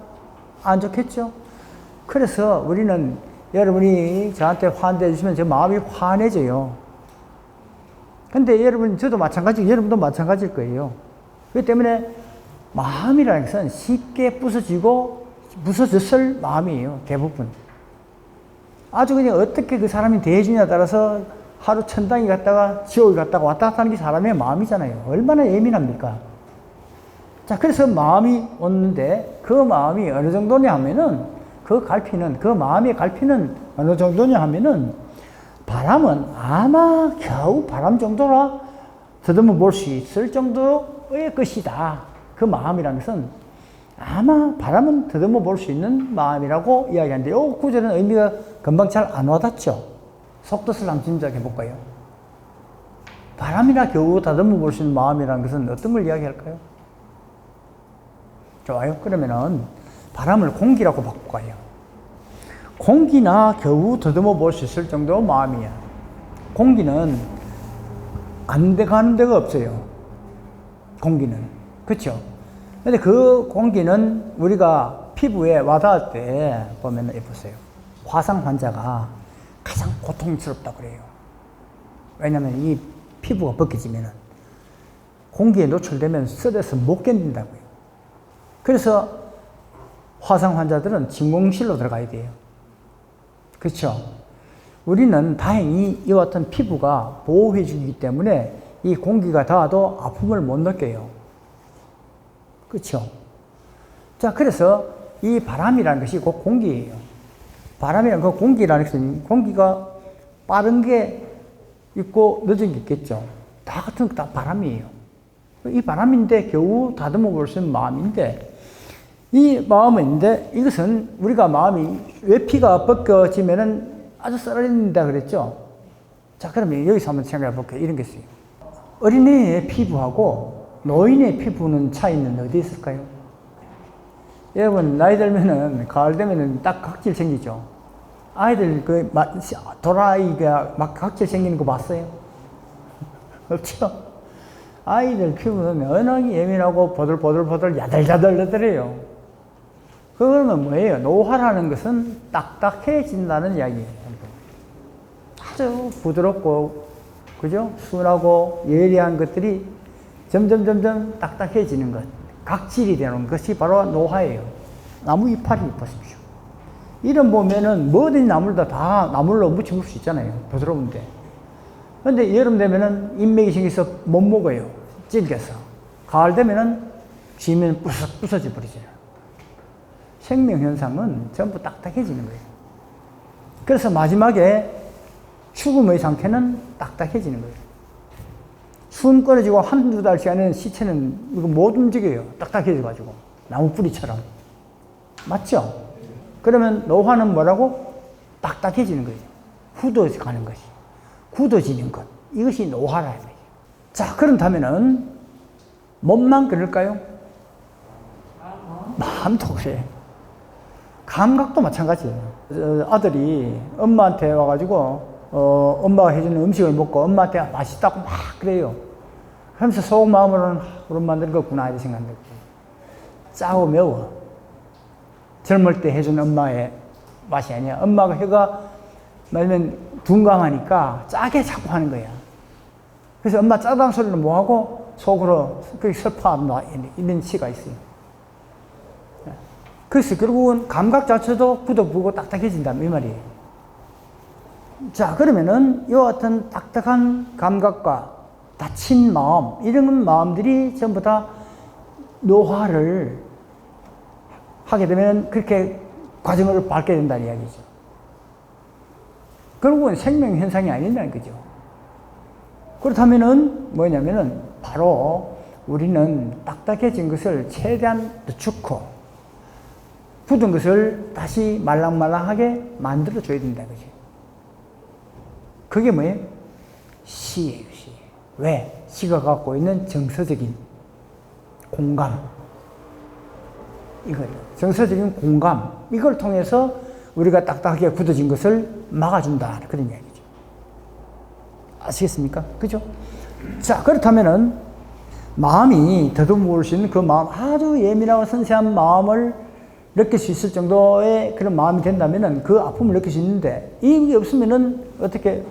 안 좋겠죠? 그래서 우리는 여러분이 저한테 환대해 주시면 제 마음이 환해져요. 근데 여러분, 저도 마찬가지고 여러분도 마찬가지일 거예요. 그렇기 때문에 마음이라는 것은 쉽게 부서졌을 마음이에요. 대부분. 아주 그냥 어떻게 그 사람이 대해주냐에 따라서 하루 천당에 갔다가 지옥에 갔다가 왔다 갔다 하는 게 사람의 마음이잖아요. 얼마나 예민합니까? 자, 그래서 마음이 오는데 그 마음이 어느 정도냐 하면은 그 마음의 갈피는 어느 정도냐 하면은 바람은 아마 겨우 바람 정도라 더듬어 볼 수 있을 정도의 것이다. 그 마음이라는 것은 아마 바람은 더듬어 볼 수 있는 마음이라고 이야기하는데 이 구절은 의미가 금방 잘 안 와닿죠. 속뜻을 한번 짐작해 볼까요? 바람이나 겨우 다듬어 볼 수 있는 마음이라는 것은 어떤 걸 이야기할까요? 좋아요. 그러면은 바람을 공기라고 바꿔요. 공기나 겨우 더듬어 볼 수 있을 정도 마음이야. 공기는 안 돼가는 데가 없어요. 공기는. 그렇죠? 근데 그 공기는 우리가 피부에 와닿을 때 보면 보세요. 화상 환자가 가장 고통스럽다고 그래요. 왜냐하면 이 피부가 벗겨지면 공기에 노출되면 썰어서 못 견딘다고요. 그래서 화상 환자들은 진공실로 들어가야 돼요. 그렇죠? 우리는 다행히 이와 같은 피부가 보호해 주기 때문에 이 공기가 닿아도 아픔을 못 느껴요. 그렇죠? 자, 그래서 이 바람이라는 것이 곧 공기예요. 바람이라는 그 공기라는 것은 공기가 빠른 게 있고 늦은 게 있겠죠. 다 같은 다 바람이에요. 이 바람인데 겨우 다듬어 볼 수 있는 마음인데 이 마음인데 이것은 우리가 마음이 왜 피가 벗겨지면은 아주 썰어진다 그랬죠. 자, 그러면 여기서 한번 생각해 볼게요. 이런 게 있어요. 어린애의 피부하고 노인의 피부는 차이는 어디 있을까요? 여러분, 나이 들면은, 가을 되면은 딱 각질 생기죠? 아이들, 도라이가 막 각질 생기는 거 봤어요? 없죠? 아이들 피부는 워낙 예민하고 보들보들보들 야들야들야들해요. 그러면 뭐예요? 노화라는 것은 딱딱해진다는 이야기예요. 아주 부드럽고, 그죠? 순하고 예리한 것들이 점점 딱딱해지는 것, 각질이 되는 것이 바로 노화예요. 나무 이파리 보십시오. 이런 보면은 뭐든지 나물도 다 나물로 무쳐볼 수 있잖아요. 부드러운데. 근데 여름 되면은 인맥이 생겨서 못 먹어요. 질겨서. 가을 되면은 쥐면 부서져 버리죠. 생명현상은 전부 딱딱해지는 거예요. 그래서 마지막에 죽음의 상태는 딱딱해지는 거예요. 숨 끊어지고 한두 달 시간에는 시체는 이거 못 움직여요. 딱딱해져가지고. 나무 뿌리처럼. 맞죠? 그러면 노화는 뭐라고? 딱딱해지는 거예요. 굳어가는 것이. 굳어지는 것. 이것이 노화라. 자, 그렇다면은, 몸만 그럴까요? 마음도 그래. 감각도 마찬가지예요. 아들이 엄마한테 와가지고, 엄마가 해주는 음식을 먹고 엄마한테 맛있다고 막 그래요. 그러면서 속마음으로는 우리 엄마 늙었구나 이렇게 생각하고 짜고 매워. 젊을 때 해준 엄마의 맛이 아니야. 엄마가 혀가 말면 둔감하니까 짜게 자꾸 하는 거야. 그래서 엄마 짜다는 소리는 뭐하고 속으로 슬퍼한다 이런 시가 있어요. 그래서 결국은 감각 자체도 굳어보고 딱딱해진다, 이 말이에요. 자, 그러면은 이와 같은 딱딱한 감각과 다친 마음, 이런 마음들이 전부 다 노화를 하게 되면 그렇게 과정을 밟게 된다는 이야기죠. 결국은 생명현상이 아니라는 거죠. 그렇다면은 뭐냐면은 바로 우리는 딱딱해진 것을 최대한 늦추고 굳은 것을 다시 말랑말랑하게 만들어줘야 된다는 거죠. 그게 뭐예요? 시예요, 시. 왜? 시가 갖고 있는 정서적인 공감. 이거예요. 정서적인 공감. 이걸 통해서 우리가 딱딱하게 굳어진 것을 막아준다. 그런 이야기죠. 아시겠습니까? 그죠? 자, 그렇다면은 마음이 더듬을 수 있는 그 마음, 아주 예민하고 섬세한 마음을 느낄 수 있을 정도의 그런 마음이 된다면은 그 아픔을 느낄 수 있는데, 이게 없으면은 어떻게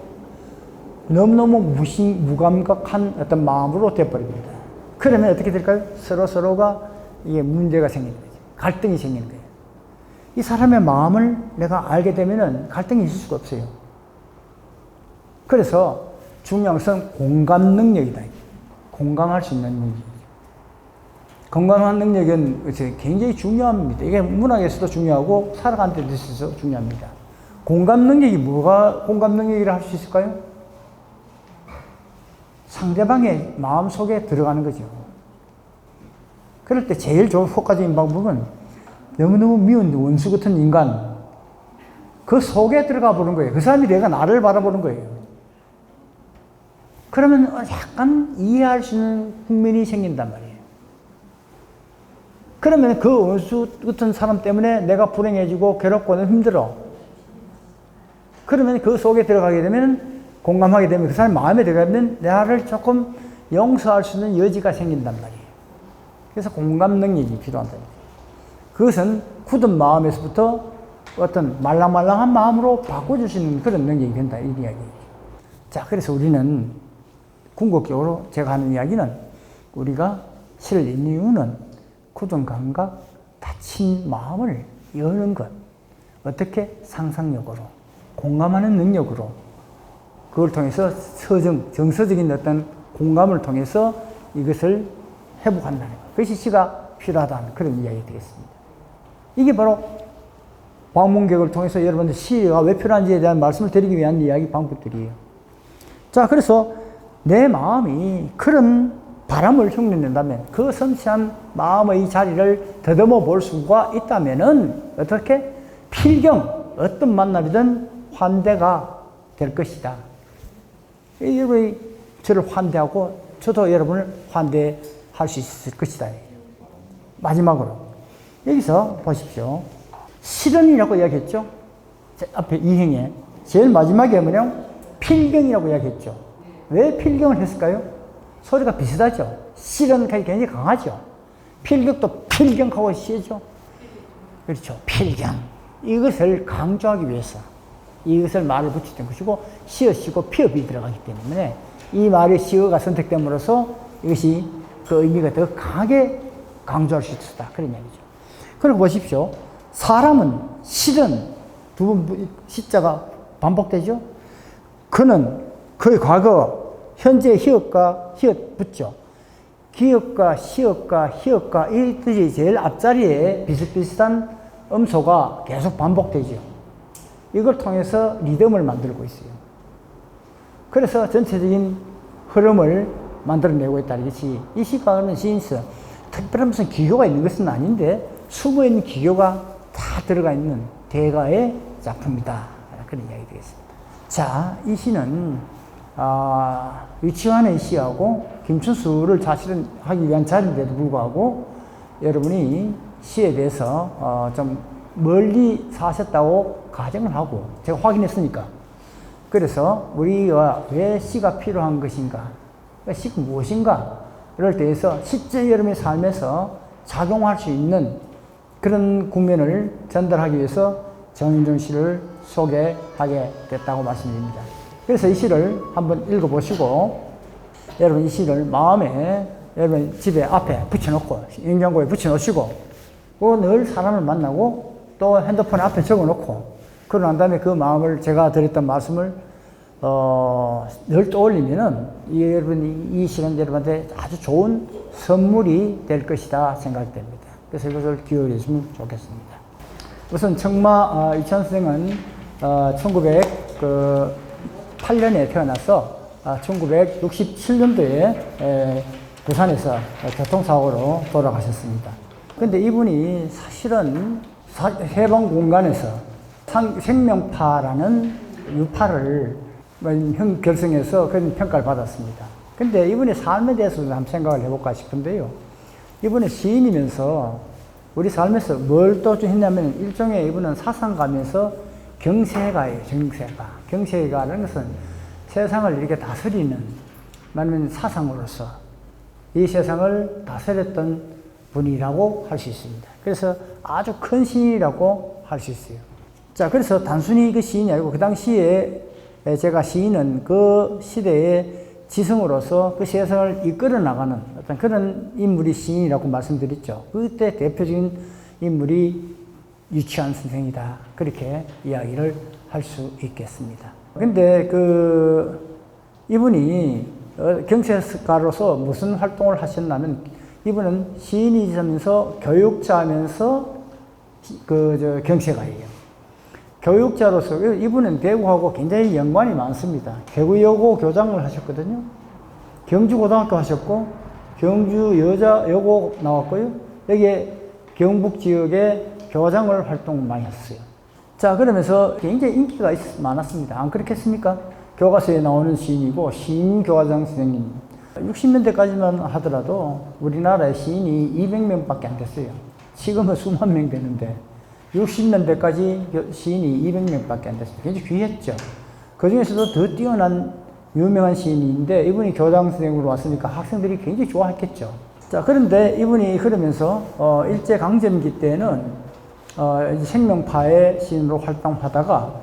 너무너무 무감각한 어떤 마음으로 되어버립니다. 그러면 어떻게 될까요? 서로가 이게 문제가 생기는 거죠. 갈등이 생기는 거예요. 이 사람의 마음을 내가 알게 되면은 갈등이 있을 수가 없어요. 그래서 중요한 것은 공감 능력이다. 공감할 수 있는 능력. 공감하는 능력은 굉장히 중요합니다. 이게 문학에서도 중요하고 살아가는 데 있어서 중요합니다. 공감 능력이 뭐가 공감 능력이라 할 수 있을까요? 상대방의 마음 속에 들어가는 거죠. 그럴 때 제일 효과적인 방법은 너무너무 미운 원수 같은 인간, 그 속에 들어가 보는 거예요. 그 사람이 내가 나를 바라보는 거예요. 그러면 약간 이해할 수 있는 국면이 생긴단 말이에요. 그러면 그 원수 같은 사람 때문에 내가 불행해지고 괴롭고는 힘들어. 그러면 그 속에 들어가게 되면, 공감하게 되면, 그 사람 마음에 들어가면 나를 조금 용서할 수 있는 여지가 생긴단 말이에요. 그래서 공감 능력이 필요하다. 그것은 굳은 마음에서부터 어떤 말랑말랑한 마음으로 바꿔줄 수 있는 그런 능력이 된다, 이 이야기예요. 자, 그래서 우리는 궁극적으로 제가 하는 이야기는, 우리가 시를 읽는 이유는 굳은 감각, 다친 마음을 여는 것. 어떻게? 상상력으로, 공감하는 능력으로, 그걸 통해서 정서적인 어떤 공감을 통해서 이것을 회복한다는 것. 그것이 시가 필요하다는 그런 이야기 되겠습니다. 이게 바로 방문객을 통해서 여러분들 시가 왜 필요한지에 대한 말씀을 드리기 위한 이야기 방법들이에요. 자, 그래서 내 마음이 그런 바람을 흉내낸다면, 그 섬세한 마음의 자리를 더듬어 볼 수가 있다면은 어떻게? 필경, 어떤 만남이든 환대가 될 것이다. 여러분이 저를 환대하고 저도 여러분을 환대할 수 있을 것이다. 마지막으로 여기서 보십시오. 실언이라고 이야기했죠. 앞에 이행에 제일 마지막에 뭐냐면 필경이라고 이야기했죠. 왜 필경을 했을까요? 소리가 비슷하죠. 실언이 굉장히 강하죠. 필격도 필경하고 시죠. 그렇죠. 필경. 이것을 강조하기 위해서 이것을 말을 붙였던 것이고, 시어, 시고 피업이 들어가기 때문에 이 말의 시어가 선택됨으로써 이것이 그 의미가 더 강하게 강조할 수 있었다. 그런 얘기죠. 그리고 보십시오. 사람은 실은 두 번 시자가 반복되죠. 그는 그의 과거, 현재 히읗과 히읗 붙죠. 기역과 시역과 히읗과 이 뜻이 제일 앞자리에 비슷비슷한 음소가 계속 반복되죠. 이걸 통해서 리듬을 만들고 있어요. 그래서 전체적인 흐름을 만들어내고 있다는 것이, 이 시가 하는 시인스 특별한 무슨 기교가 있는 것은 아닌데 숨어있는 기교가 다 들어가 있는 대가의 작품이다. 그런 이야기 되겠습니다. 자, 이 시는 유치환의 시하고 김춘수를 사실은 하기 위한 자리인데도 불구하고 여러분이 시에 대해서 좀 멀리 사셨다고 가정을 하고, 제가 확인했으니까. 그래서 우리가 왜 시가 필요한 것인가, 시가 무엇인가를 대해서 실제 여러분의 삶에서 작용할 수 있는 그런 국면을 전달하기 위해서 정인종 시를 소개하게 됐다고 말씀드립니다. 그래서 이 시를 한번 읽어보시고, 여러분 이 시를 마음에 여러분 집에 앞에 붙여놓고, 냉장고에 붙여놓으시고, 늘 사람을 만나고 또 핸드폰 앞에 적어놓고 그러고 난 다음에 그 마음을 제가 드렸던 말씀을 늘 떠올리면은 여러분이 이 시간 여러분한테 아주 좋은 선물이 될 것이다 생각됩니다. 그래서 이것을 기억해 주시면 좋겠습니다. 우선 청마 이찬 선생은 1908년에 태어나서 1967년도에 부산에서 교통사고로 돌아가셨습니다. 근데 이분이 사실은 해방 공간에서 생명파라는 유파를 결성해서 그런 평가를 받았습니다. 근데 이분의 삶에 대해서도 한번 생각을 해볼까 싶은데요. 이분은 시인이면서 우리 삶에서 뭘 또 했냐면 일종의 이분은 사상가면서 경세가예요. 경세가라는 것은 세상을 이렇게 다스리는 말하면 사상으로서 이 세상을 다스렸던 분이라고 할 수 있습니다. 그래서 아주 큰 시인이라고 할 수 있어요. 자, 그래서 단순히 그 시인이 아니고 그 당시에 제가 시인은 그 시대의 지성으로서 그 세상을 이끌어 나가는 어떤 그런 인물이 시인이라고 말씀드렸죠. 그때 대표적인 인물이 유치한 선생이다. 그렇게 이야기를 할 수 있겠습니다. 근데 이분이 경세가로서 무슨 활동을 하셨냐면 이분은 시인이면서 교육자면서 경세가예요. 교육자로서 이분은 대구하고 굉장히 연관이 많습니다. 대구여고 교장을 하셨거든요. 경주고등학교 하셨고 경주 여자여고 나왔고요. 여기에 경북 지역에 교장을 활동을 많이 했어요. 자, 그러면서 굉장히 인기가 많았습니다. 안 그렇겠습니까? 교과서에 나오는 시인이고 시인 교과장 선생님. 60년대까지만 하더라도 우리나라에 시인이 200명밖에 안 됐어요. 지금은 수만 명 되는데 60년대까지 시인이 200명밖에 안 됐어요. 굉장히 귀했죠. 그 중에서도 더 뛰어난 유명한 시인인데 이분이 교장 선생님으로 왔으니까 학생들이 굉장히 좋아했겠죠. 자, 그런데 이분이 그러면서 일제강점기 때는 생명파의 시인으로 활동하다가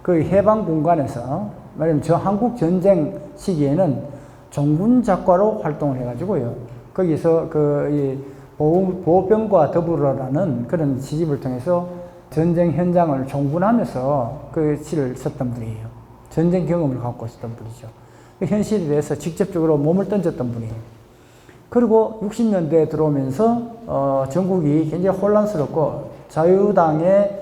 그 해방 공간에서 말하면 저 한국 전쟁 시기에는 종군 작가로 활동을 해가지고요. 거기서 보병과 더불어라는 그런 시집을 통해서 전쟁 현장을 종군하면서 그 시를 썼던 분이에요. 전쟁 경험을 갖고 있었던 분이죠. 그 현실에 대해서 직접적으로 몸을 던졌던 분이에요. 그리고 60년대에 들어오면서 전국이 굉장히 혼란스럽고 자유당의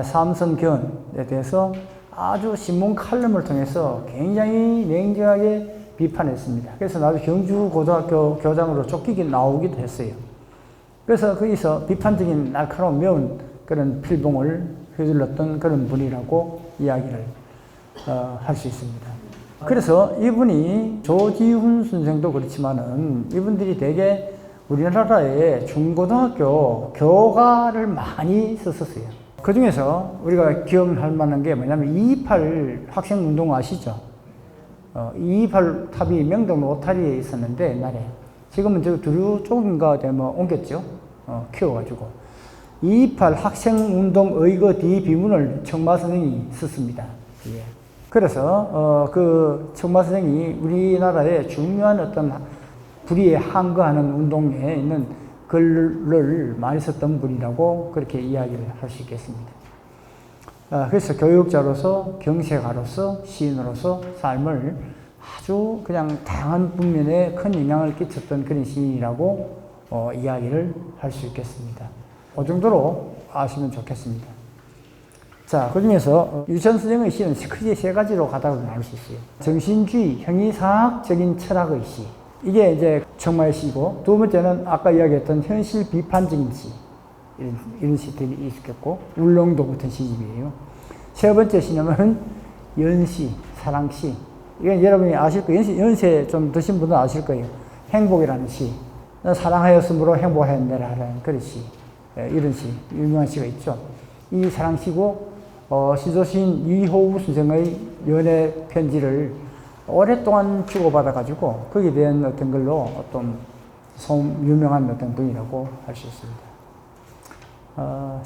삼선견에 대해서 아주 신문 칼럼을 통해서 굉장히 냉정하게 비판했습니다. 그래서 나도 경주고등학교 교장으로 나오기도 했어요. 그래서 거기서 비판적인 날카로운 매운 그런 필봉을 휘둘렀던 그런 분이라고 이야기를 할 수 있습니다. 그래서 이분이 조지훈 선생도 그렇지만은 이분들이 대개 우리나라의 중고등학교 교과를 많이 썼었어요. 그 중에서 우리가 기억할 만한 게 뭐냐면 228 학생운동 아시죠? 228 탑이 명동 로타리에 있었는데 옛날에 지금은 저 두류 쪽인가 옮겼죠. 키워가지고 228 학생운동 의거 뒤 비문을 청마 선생이 썼습니다. 예. 그래서 그 청마 선생이 우리나라의 중요한 어떤 불의에 항거하는 운동에 있는 글을 많이 썼던 분이라고 그렇게 이야기를 할 수 있겠습니다. 그래서 교육자로서 경세가로서 시인으로서 삶을 아주 그냥 다양한 분면에 큰 영향을 끼쳤던 그런 시인이라고 이야기를 할 수 있겠습니다. 그 정도로 아시면 좋겠습니다. 자, 그 중에서 유천 선생의 시는 크게 세 가지로 가닥을 나눌 수 있어요. 정신주의, 형이상학적인 철학의 시. 이게 이제 청마의 시고, 두 번째는 아까 이야기했던 현실 비판적인 시. 이런 시들이 있겠고, 울릉도 같은 시집이에요. 세 번째 시는 연시, 사랑시. 이건 여러분이 아실 거예요. 연세 좀 드신 분은 아실 거예요. 행복이라는 시. 사랑하였으므로 행복하였네라는 그런 시. 이런 시, 유명한 시가 있죠. 이 사랑시고, 시조시인 이호우 선생의 연애 편지를 오랫동안 주고받아가지고, 거기에 대한 어떤 걸로 어떤 유명한 어떤 분이라고 할 수 있습니다.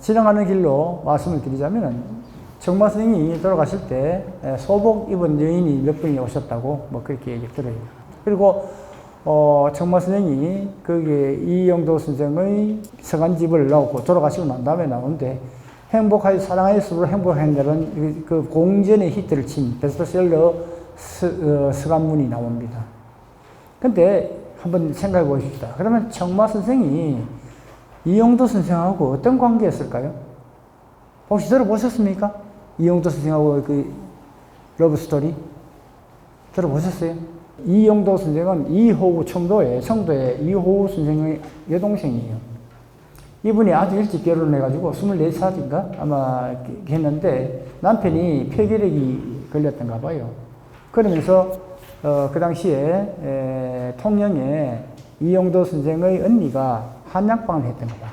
지나가는 길로 말씀을 드리자면은, 청마 선생님이 돌아가실 때 소복 입은 여인이 몇 분이 오셨다고 그렇게 얘기 들어요. 그리고 청마 선생이 거기에 이영도 선생의 서간집을 나오고 돌아가시고 난 다음에 나오는데 행복하여 사랑하여 서로 행복한다는 그 공전의 히트를 친 베스트셀러 서간문이 나옵니다. 근데 한번 생각해 보십시다. 그러면 청마 선생이 이영도 선생하고 어떤 관계였을까요? 혹시 들어보셨습니까? 이영도 선생하고 그 러브 스토리 들어보셨어요? 이영도 선생은 이호우 청도의 이호우 선생의 여동생이에요. 이분이 아주 일찍 결혼해가지고 24살인가 아마 했는데 남편이 폐결핵이 걸렸던가 봐요. 그러면서 그 당시에 통영에 이영도 선생의 언니가 한약방을 했던가 봐요.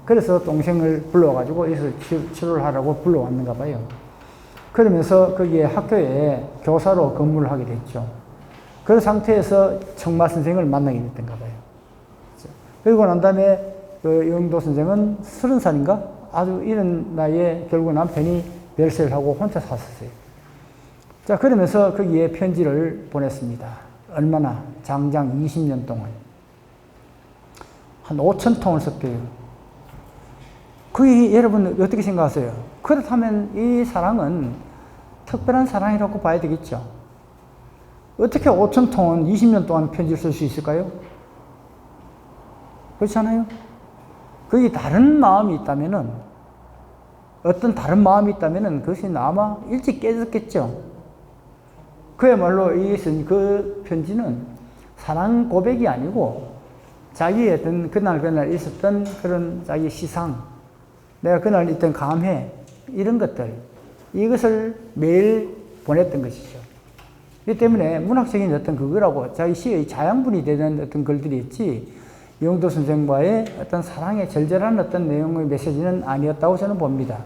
그래서 동생을 불러가지고 여기서 치료를 하라고 불러왔는가 봐요. 그러면서 거기에 학교에 교사로 근무를 하게 됐죠. 그런 상태에서 청마 선생을 만나게 됐던가 봐요. 그리고 난 다음에 그 영도 선생은 30살인가? 아주 이른 나이에 결국 남편이 별세를 하고 혼자 샀었어요. 자, 그러면서 거기에 편지를 보냈습니다. 얼마나? 장장 20년 동안. 한 5,000통을 썼대요. 그게 여러분 어떻게 생각하세요? 그렇다면 이 사랑은 특별한 사랑이라고 봐야 되겠죠. 어떻게 5,000통은 20년 동안 편지를 쓸 수 있을까요? 그렇잖아요? 거기 다른 마음이 있다면은, 어떤 다른 마음이 있다면은 그것이 아마 일찍 깨졌겠죠. 그야말로 이것은 그 편지는 사랑 고백이 아니고 자기의 어떤 그날 있었던 그런 자기 시상, 내가 그날 있던 감회, 이런 것들, 이것을 매일 보냈던 것이죠. 이 때문에 문학적인 어떤 그거라고 자기 시의 자양분이 되는 어떤 글들이 있지, 영도 선생과의 어떤 사랑의 절절한 어떤 내용의 메시지는 아니었다고 저는 봅니다.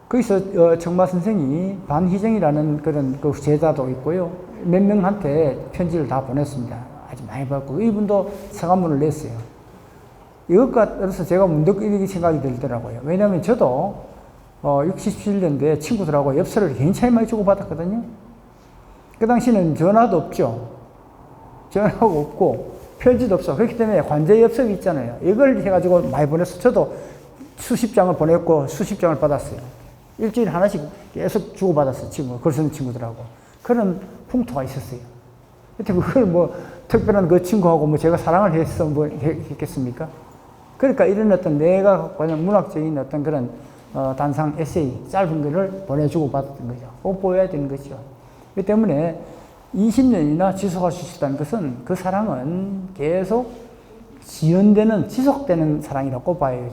거기서 청마 선생이 반희정이라는 그런 그 제자도 있고요. 몇 명한테 편지를 다 보냈습니다. 아주 많이 받고 이분도 서간문을 냈어요. 이것과 따라서 제가 문득 이렇게 생각이 들더라고요. 왜냐하면 저도 67년도에 친구들하고 엽서를 굉장히 많이 주고받았거든요. 그 당시는 전화도 없죠. 전화가 없고 편지도 없어. 그렇기 때문에 관제 엽서가 있잖아요. 이걸 해가지고 많이 보냈어. 저도 수십 장을 보냈고 수십 장을 받았어요. 일주일에 하나씩 계속 주고받았어요. 글 쓰는 친구들하고. 그런 풍토가 있었어요. 그걸 뭐 특별한 그 친구하고 뭐 제가 사랑을 해서 뭐 했겠습니까? 그러니까 이런 어떤 내가 갖고 있는 문학적인 어떤 그런 단상 에세이 짧은 거를 보내주고 받았던 거죠. 꼭 보여야 되는 거죠. 그 때문에 20년이나 지속할 수 있다는 것은 그 사랑은 계속 지연되는, 지속되는 사랑이라고 봐야 돼요.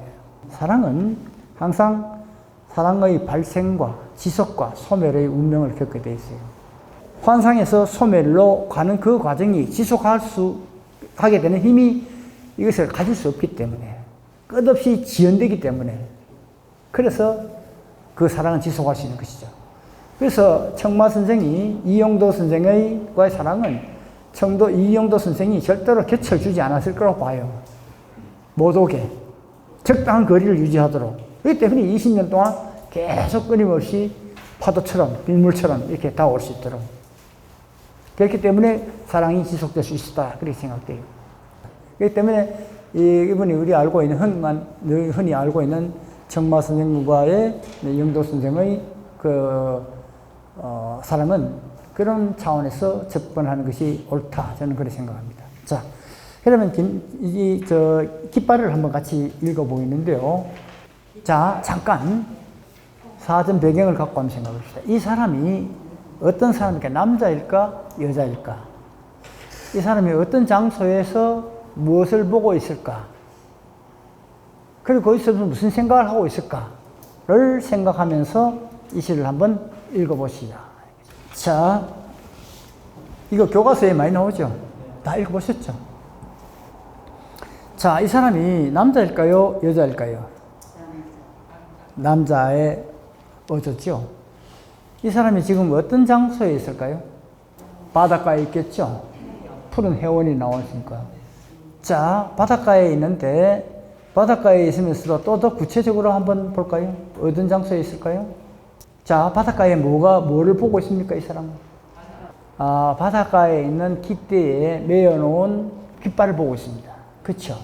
사랑은 항상 사랑의 발생과 지속과 소멸의 운명을 겪게 돼 있어요. 환상에서 소멸로 가는 그 과정이 하게 되는 힘이 이것을 가질 수 없기 때문에, 끝없이 지연되기 때문에, 그래서 그 사랑은 지속할 수 있는 것이죠. 그래서 청마 선생이 이영도 선생과의 사랑은 이영도 선생이 절대로 곁을 주지 않았을 거라고 봐요. 못 오게. 적당한 거리를 유지하도록. 그렇기 때문에 20년 동안 계속 끊임없이 파도처럼, 빗물처럼 이렇게 다가올 수 있도록. 그렇기 때문에 사랑이 지속될 수 있었다. 그렇게 생각돼요. 그렇기 때문에 이분이 흔히 알고 있는 청마 선생과의 영도 선생의 사랑은 그런 차원에서 접근하는 것이 옳다. 저는 그렇게 생각합니다. 자, 그러면 깃발을 한번 같이 읽어보겠는데요. 자, 잠깐 사전 배경을 갖고 한번 생각해 봅시다. 이 사람이 어떤 사람일까? 남자일까? 여자일까? 이 사람이 어떤 장소에서 무엇을 보고 있을까? 그리고 거기서 무슨 생각을 하고 있을까를 생각하면서 이 시를 한번 읽어보시다. 자, 이거 교과서에 많이 나오죠? 다 읽어보셨죠? 자, 이 사람이 남자일까요? 여자일까요? 남자의 어조죠. 이 사람이 지금 어떤 장소에 있을까요? 바닷가에 있겠죠? 푸른 해원이 나오니까. 자, 바닷가에 있는데 바닷가에 있으면서도 또 더 구체적으로 한번 볼까요? 어떤 장소에 있을까요? 자, 바닷가에 뭐를 보고 있습니까, 이 사람은? 바닷가에 있는 깃대에 메어놓은 깃발을 보고 있습니다. 그렇죠?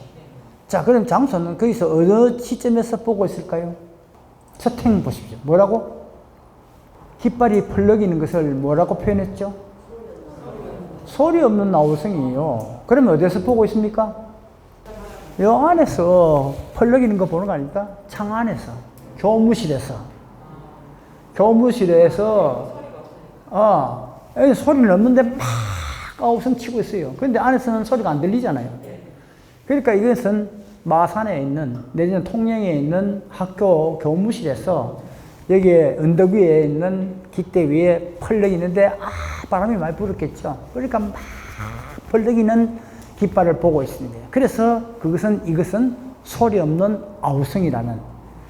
자, 그럼 장소는 거기서 어느 시점에서 보고 있을까요? 첫 행 보십시오. 뭐라고? 깃발이 펄럭이는 것을 뭐라고 표현했죠? 소리 없는 나우성이에요. 그러면 어디서 보고 있습니까? 요 안에서 펄럭이는 거 보는 거 아닙니까? 창 안에서. 교무실에서. 여기 소리는 없는데 막 아우성 치고 있어요. 그런데 안에서는 소리가 안 들리잖아요. 그러니까 이것은 마산에 있는, 내지는 통영에 있는 학교 교무실에서 여기에 언덕 위에 있는 깃대 위에 펄럭이는데 바람이 많이 불었겠죠. 그러니까 막 펄럭이는 깃발을 보고 있습니다. 그래서 이것은 소리 없는 아우성이라는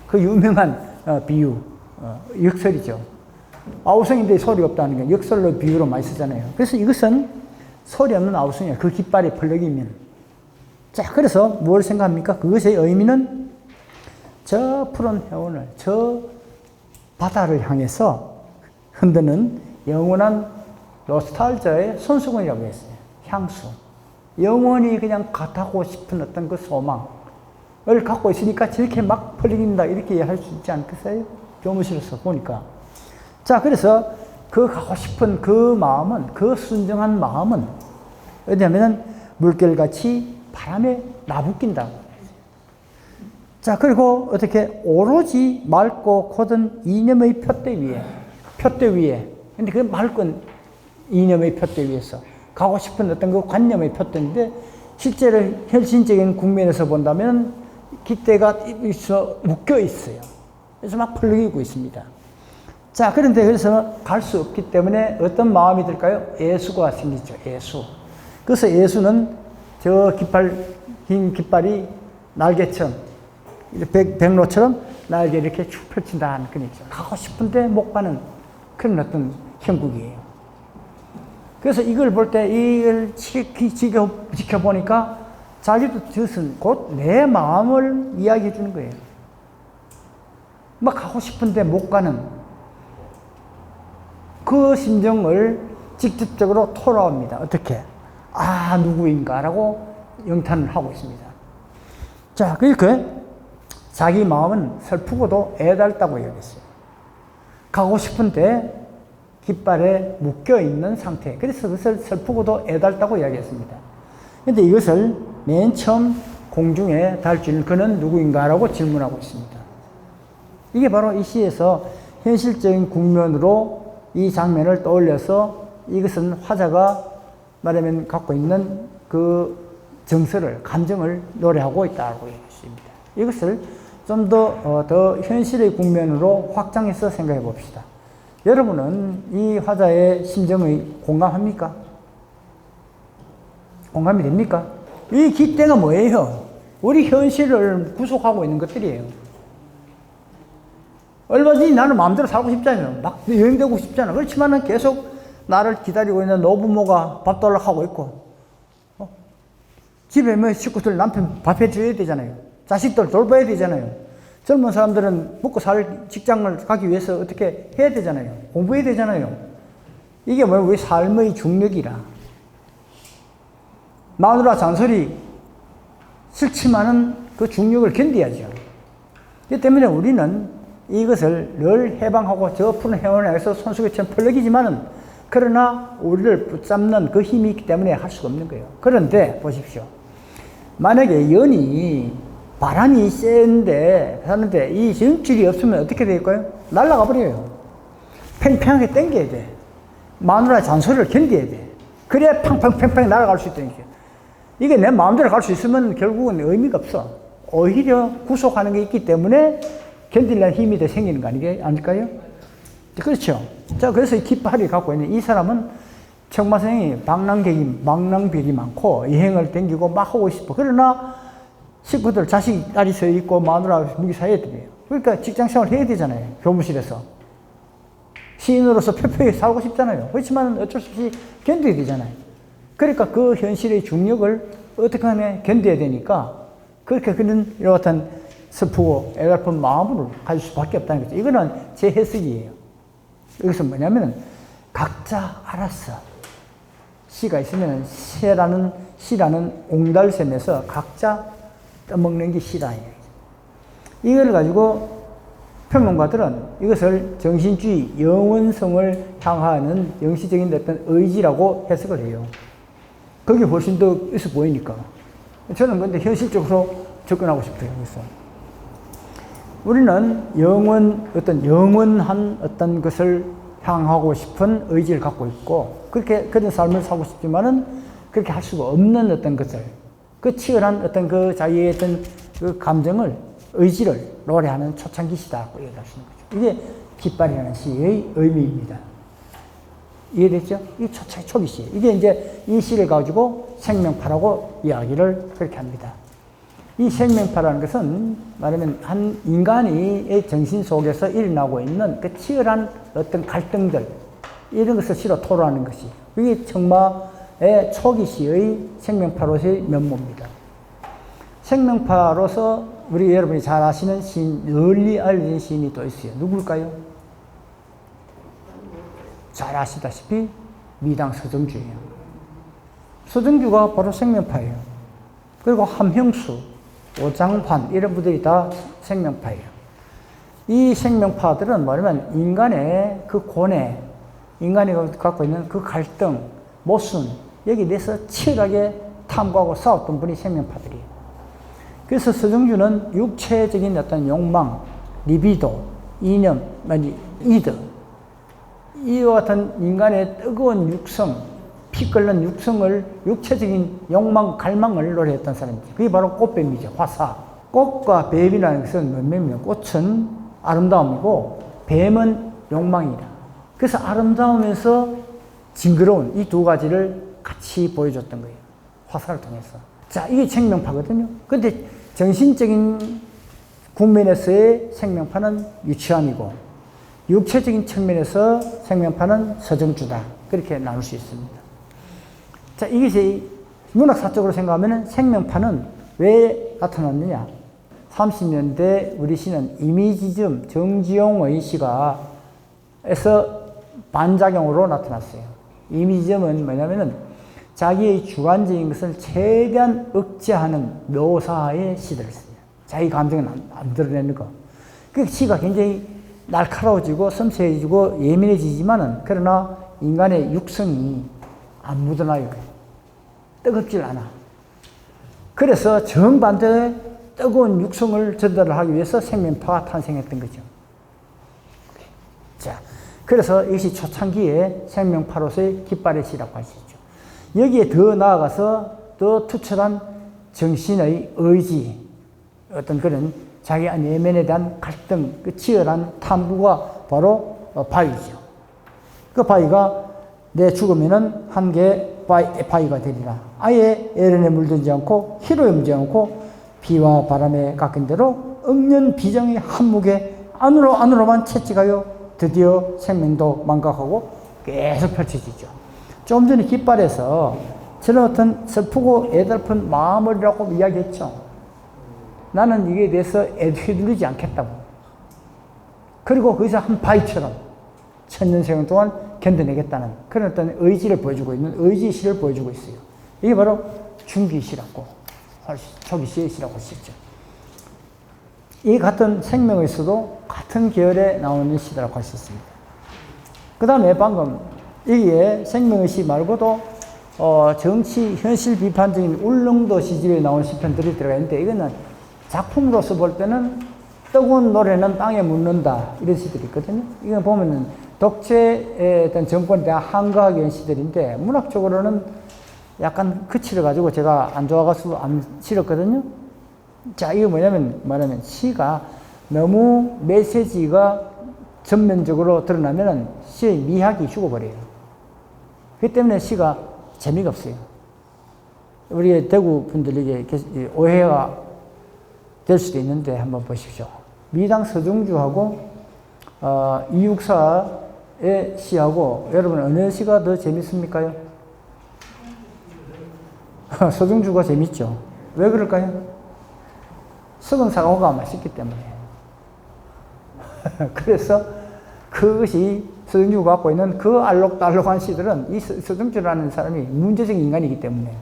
그 유명한 비유, 역설이죠. 아우성인데 소리 없다는 게 역설로 비유로 많이 쓰잖아요. 그래서 이것은 소리 없는 아우성이야. 그 깃발이 펄럭이면. 자, 그래서 뭘 생각합니까? 그것의 의미는 저 푸른 해원을, 저 바다를 향해서 흔드는 영원한 노스탈저의 손수건이라고 했어요. 향수. 영원히 그냥 가타고 싶은 어떤 그 소망을 갖고 있으니까 저렇게 막 펄럭인다 이렇게 할 수 있지 않겠어요? 교무실에서 보니까. 자, 그래서 그 가고 싶은 그 마음은, 그 순정한 마음은 어디냐면은 물결같이 바람에 나부낀다. 자, 그리고 어떻게 오로지 맑고 곧은 이념의 표대 위에. 근데 그 맑은 이념의 표대 위에서 가고 싶은 어떤 그 관념의 표대인데 실제로 현실적인 국면에서 본다면 깃대가 묶여 있어요. 그래서 막 펄럭이고 있습니다. 자, 그런데 그래서 갈 수 없기 때문에 어떤 마음이 들까요? 애수가 생기죠. 애수. 그래서 애수는 저 긴 깃발이 날개처럼, 백로처럼 날개 이렇게 쭉 펼친다는 그런 얘기죠. 가고 싶은데 못 가는 그런 어떤 형국이에요. 그래서 이걸 볼 때, 이걸 지켜보니까 자기도 저것은 곧 내 마음을 이야기해 주는 거예요. 막 가고 싶은데 못 가는 그 심정을 직접적으로 토로합니다. 어떻게? 누구인가라고 영탄을 하고 있습니다. 자, 그러니까 자기 마음은 슬프고도 애달다고 이야기했어요. 가고 싶은데 깃발에 묶여있는 상태. 그래서 그것을 슬프고도 애달다고 이야기했습니다. 그런데 이것을 맨 처음 공중에 달주는 그는 누구인가라고 질문하고 있습니다. 이게 바로 이 시에서 현실적인 국면으로 이 장면을 떠올려서 이것은 화자가 말하면 갖고 있는 그 정서를, 감정을 노래하고 있다고 얘기했습니다. 이것을 좀 더 현실의 국면으로 확장해서 생각해 봅시다. 여러분은 이 화자의 심정의 공감합니까? 공감이 됩니까? 이 깃대가 뭐예요? 우리 현실을 구속하고 있는 것들이에요. 얼마 전에 나는 마음대로 살고 싶잖아요. 막 여행되고 싶잖아. 그렇지만은 계속 나를 기다리고 있는 노부모가 밥 달라고 있고, 집에 뭐 식구들 남편 밥 해줘야 되잖아요. 자식들 돌봐야 되잖아요. 젊은 사람들은 먹고 살 직장을 가기 위해서 어떻게 해야 되잖아요. 공부해야 되잖아요. 이게 뭐야? 우리 삶의 중력이라. 마누라 잔소리 싫지만은 그 중력을 견뎌야죠. 그렇기 때문에 우리는 이것을 늘 해방하고 저 푸른 해원에 의해서 손수건처럼 펄럭이지만은 그러나 우리를 붙잡는 그 힘이 있기 때문에 할 수가 없는 거예요. 그런데 보십시오. 만약에 연이 바람이 센데 하는데 이 전줄이 없으면 어떻게 될까요? 날아가 버려요. 팽팽하게 당겨야 돼. 마누라 잔소리를 견뎌야 돼. 그래야 팡팡 날아갈 수 있다는 거예요. 이게 내 마음대로 갈 수 있으면 결국은 의미가 없어. 오히려 구속하는 게 있기 때문에 견디려는 힘이 더 생기는 거 아닐까요? 그렇죠. 자, 그래서 이 깃발이 갖고 있는 이 사람은 청마생이 방랑벽이 많고 여행을 댕기고 막 하고 싶어. 그러나 식구들, 자식, 딸이 서 있고 마누라 무기 사이에요. 그러니까 직장생활 해야 되잖아요. 교무실에서. 시인으로서 표표히 살고 싶잖아요. 그렇지만 어쩔 수 없이 견뎌야 되잖아요. 그러니까 그 현실의 중력을 어떻게 하면 견뎌야 되니까 그렇게 그런 이런 슬프고 애달픈 마음으로 가질 수밖에 없다는 거죠. 이거는 제 해석이에요. 여기서 뭐냐면은 각자 알았어. 씨가 있으면 씨라는 옹달샘에서 각자 떠먹는 게 씨다. 이걸 가지고 평론가들은 이것을 정신주의, 영원성을 향하는 영시적인 어떤 의지라고 해석을 해요. 그게 훨씬 더 있어 보이니까. 저는 근데 현실적으로 접근하고 싶어요. 그래서 우리는 영원한 어떤 것을 향하고 싶은 의지를 갖고 있고, 그런 삶을 살고 싶지만은 그렇게 할 수가 없는 어떤 것을, 그 치열한 어떤 그 자기의 어떤 그 감정을, 의지를 노래하는 초창기 시다고 얘기할 수 있는 거죠. 이게 깃발이라는 시의 의미입니다. 이해됐죠? 이 초기 시. 이게 이제 이 시를 가지고 생명파라고 이야기를 그렇게 합니다. 이 생명파라는 것은 말하면 한 인간의 정신 속에서 일어나고 있는 그 치열한 어떤 갈등들, 이런 것을 시로 토로하는 것이, 그게 청마의 초기 시의 생명파로서의 면모입니다. 생명파로서 우리 여러분이 잘 아시는 시인, 널리 알려진 시인이 또 있어요. 누굴까요? 잘 아시다시피 미당 서정주예요. 서정주가 바로 생명파예요. 그리고 함형수, 오장환 이런 분들이 다 생명파예요. 이 생명파들은 뭐냐면 인간의 그 고뇌, 인간이 갖고 있는 그 갈등, 모순, 여기 대해서 치열하게 탐구하고 싸웠던 분이 생명파들이에요. 그래서 서정주는 육체적인 어떤 욕망, 리비도, 이념, 이드, 이와 같은 인간의 뜨거운 육성, 피 끓는 육체적인 욕망, 갈망을 노래했던 사람이죠. 그게 바로 꽃뱀이죠. 화사. 꽃과 뱀이라는 것은 뭔 꽃은 아름다움이고 뱀은 욕망이다. 그래서 아름다우면서 징그러운 이 두 가지를 같이 보여줬던 거예요. 화사를 통해서. 자, 이게 생명파거든요. 근데 정신적인 국면에서의 생명파는 유치함이고, 육체적인 측면에서 생명파는 서정주다. 그렇게 나눌 수 있습니다. 자, 이것이 문학사적으로 생각하면 생명파는 왜 나타났느냐. 30년대 우리 시는 이미지즘 정지용의 시가에서 반작용으로 나타났어요. 이미지즘은 뭐냐면은 자기의 주관적인 것을 최대한 억제하는 묘사의 시들을 써요. 자기 감정을 안 드러내는 거. 그 시가 굉장히 날카로워지고 섬세해지고 예민해지지만은, 그러나 인간의 육성이 안 묻어나요. 뜨겁질 않아. 그래서 정반대의 뜨거운 육성을 전달을 하기 위해서 생명파가 탄생했던 거죠. 자, 그래서 이것이 초창기에 생명파로서의 깃발의 시라고 할 수 있죠. 여기에 더 나아가서 더 투철한 정신의 의지, 어떤 그런 자기 내면에 대한 갈등, 그 치열한 탐구가 바로 바위죠. 그 바위가 내 죽으면은 한 개의 바위가 되리라. 아예 에른에 물들지 않고 희로 염지 않고 비와 바람에 깎인 대로 억년 비정의 한묵에 안으로만 채찍하여 드디어 생명도 망각하고 계속 펼쳐지죠. 좀 전에 깃발에서 저는 어떤 슬프고 애달픈 마음이라고 이야기했죠. 나는 이게 대해서 휘둘리지 않겠다고. 그리고 거기서 한 바위처럼 천년세월 동안 견뎌내겠다는 그런 어떤 의지를 보여주고 있는 의지의 시를 보여주고 있어요. 이게 바로 중기시라고, 초기시의 시라고 할 수 있죠. 이 같은 생명의 시도 같은 계열에 나오는 시라고 할 수 있습니다. 그 다음에 방금 여기에 생명의 시 말고도 정치, 현실 비판적인 울릉도 시집에 나온 시편들이 들어가 있는데, 이거는 작품으로서 볼 때는 뜨거운 노래는 땅에 묻는다, 이런 시들이 있거든요. 이거 보면은 독재의 어떤 정권에 대한 항거하기 위한 시들인데, 문학적으로는 약간 그치를 가지고 제가 안 좋아가지고 안 실었거든요. 자, 이거 뭐냐면 시가 너무 메시지가 전면적으로 드러나면은 시의 미학이 죽어버려요. 그렇기 때문에 시가 재미가 없어요. 우리 대구 분들에게 오해가 될 수도 있는데 한번 보십시오. 미당 서정주하고 이육사의 시하고 여러분 어느 시가 더 재밌습니까요? 서정주가 재밌죠. 왜 그럴까요? 썩은 사과가 맛있기 때문에. 그래서 그것이 서정주가 갖고 있는 그 알록달록한 시들은 이 서정주라는 사람이 문제적인 인간이기 때문에,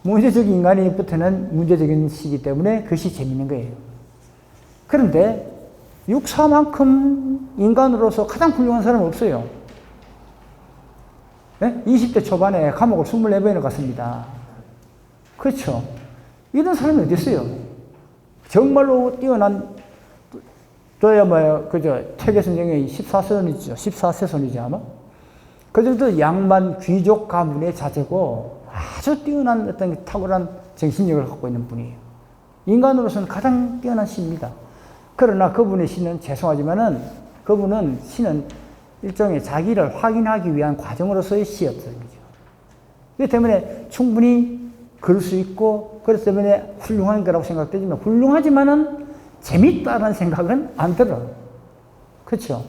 문제적인 인간이부터는 문제적인 시기 때문에 그 시 재밌는 거예요. 그런데 육사만큼 인간으로서 가장 훌륭한 사람은 없어요. 네? 20대 초반에 감옥을 24번이나 갔습니다. 그렇죠. 이런 사람이 어디 있어요? 정말로 뛰어난, 저야 퇴계선생의 14세손이죠. 14세손이죠, 아마? 그들도 양반 귀족 가문의 자제고 아주 뛰어난 어떤 탁월한 정신력을 갖고 있는 분이에요. 인간으로서는 가장 뛰어난 시입니다. 그러나 그분의 시는 죄송하지만은 그분은 시는 일종의 자기를 확인하기 위한 과정으로서의 시였던 거죠. 그렇기 때문에 충분히 그럴 수 있고, 그렇기 때문에 훌륭한 거라고 생각되지만, 훌륭하지만은 재밌다는 생각은 안 들어. 그렇죠?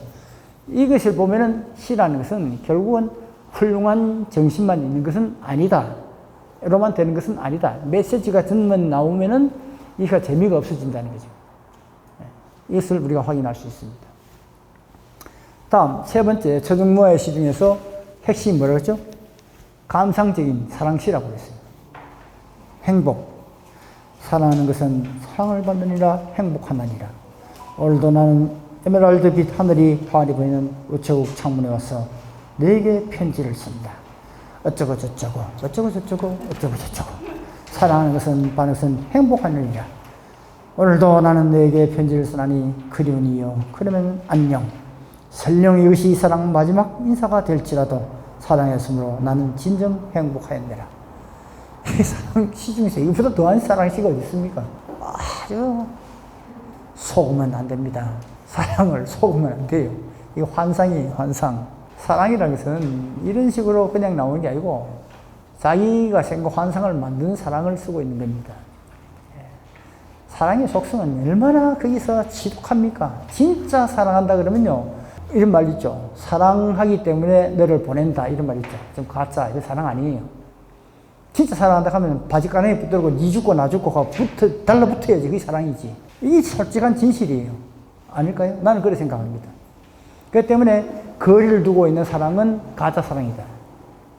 이것을 보면은 시라는 것은 결국은 훌륭한 정신만 있는 것은 아니다. 로만 되는 것은 아니다. 메시지가 전만 나오면은 이가 재미가 없어진다는 거죠. 이것을 우리가 확인할 수 있습니다. 다음, 세 번째, 초정모의 시 중에서 핵심이 뭐라고 했죠? 감상적인 사랑시라고 했어요. 행복. 사랑하는 것은 사랑을 받느니라 행복하나니라. 오늘도 나는 에메랄드빛 하늘이 환히 보이는 우체국 창문에 와서 네게 편지를 쓴다. 어쩌고 저쩌고 어쩌고 저쩌고 어쩌고 저쩌고. 사랑하는 것은 받는 것은 행복하느니라. 오늘도 나는 네게 편지를 쓰나니 그리우니요. 그러면 안녕. 설령 이것이 사랑 마지막 인사가 될지라도 사랑했으므로 나는 진정 행복하였느라. 이 사랑시 중에서 이것보다 더한 사랑시가 어디 있습니까? 아주 속으면 안 됩니다. 사랑을 속으면 안 돼요. 이거 환상이에요, 환상. 사랑이라는 것은 이런 식으로 그냥 나오는 게 아니고 자기가 생각 환상을 만드는 사랑을 쓰고 있는 겁니다. 사랑의 속성은 얼마나 거기서 지독합니까? 진짜 사랑한다 그러면요, 이런 말 있죠. 사랑하기 때문에 너를 보낸다, 이런 말 있죠. 좀 가짜, 이거 사랑 아니에요. 진짜 사랑한다 하면 바지가랑이 붙들고 니 죽고 나 죽고 달라붙어야지. 그게 사랑이지. 이게 솔직한 진실이에요. 아닐까요? 나는 그렇게 생각합니다. 그렇기 때문에 거리를 두고 있는 사랑은 가짜 사랑이다.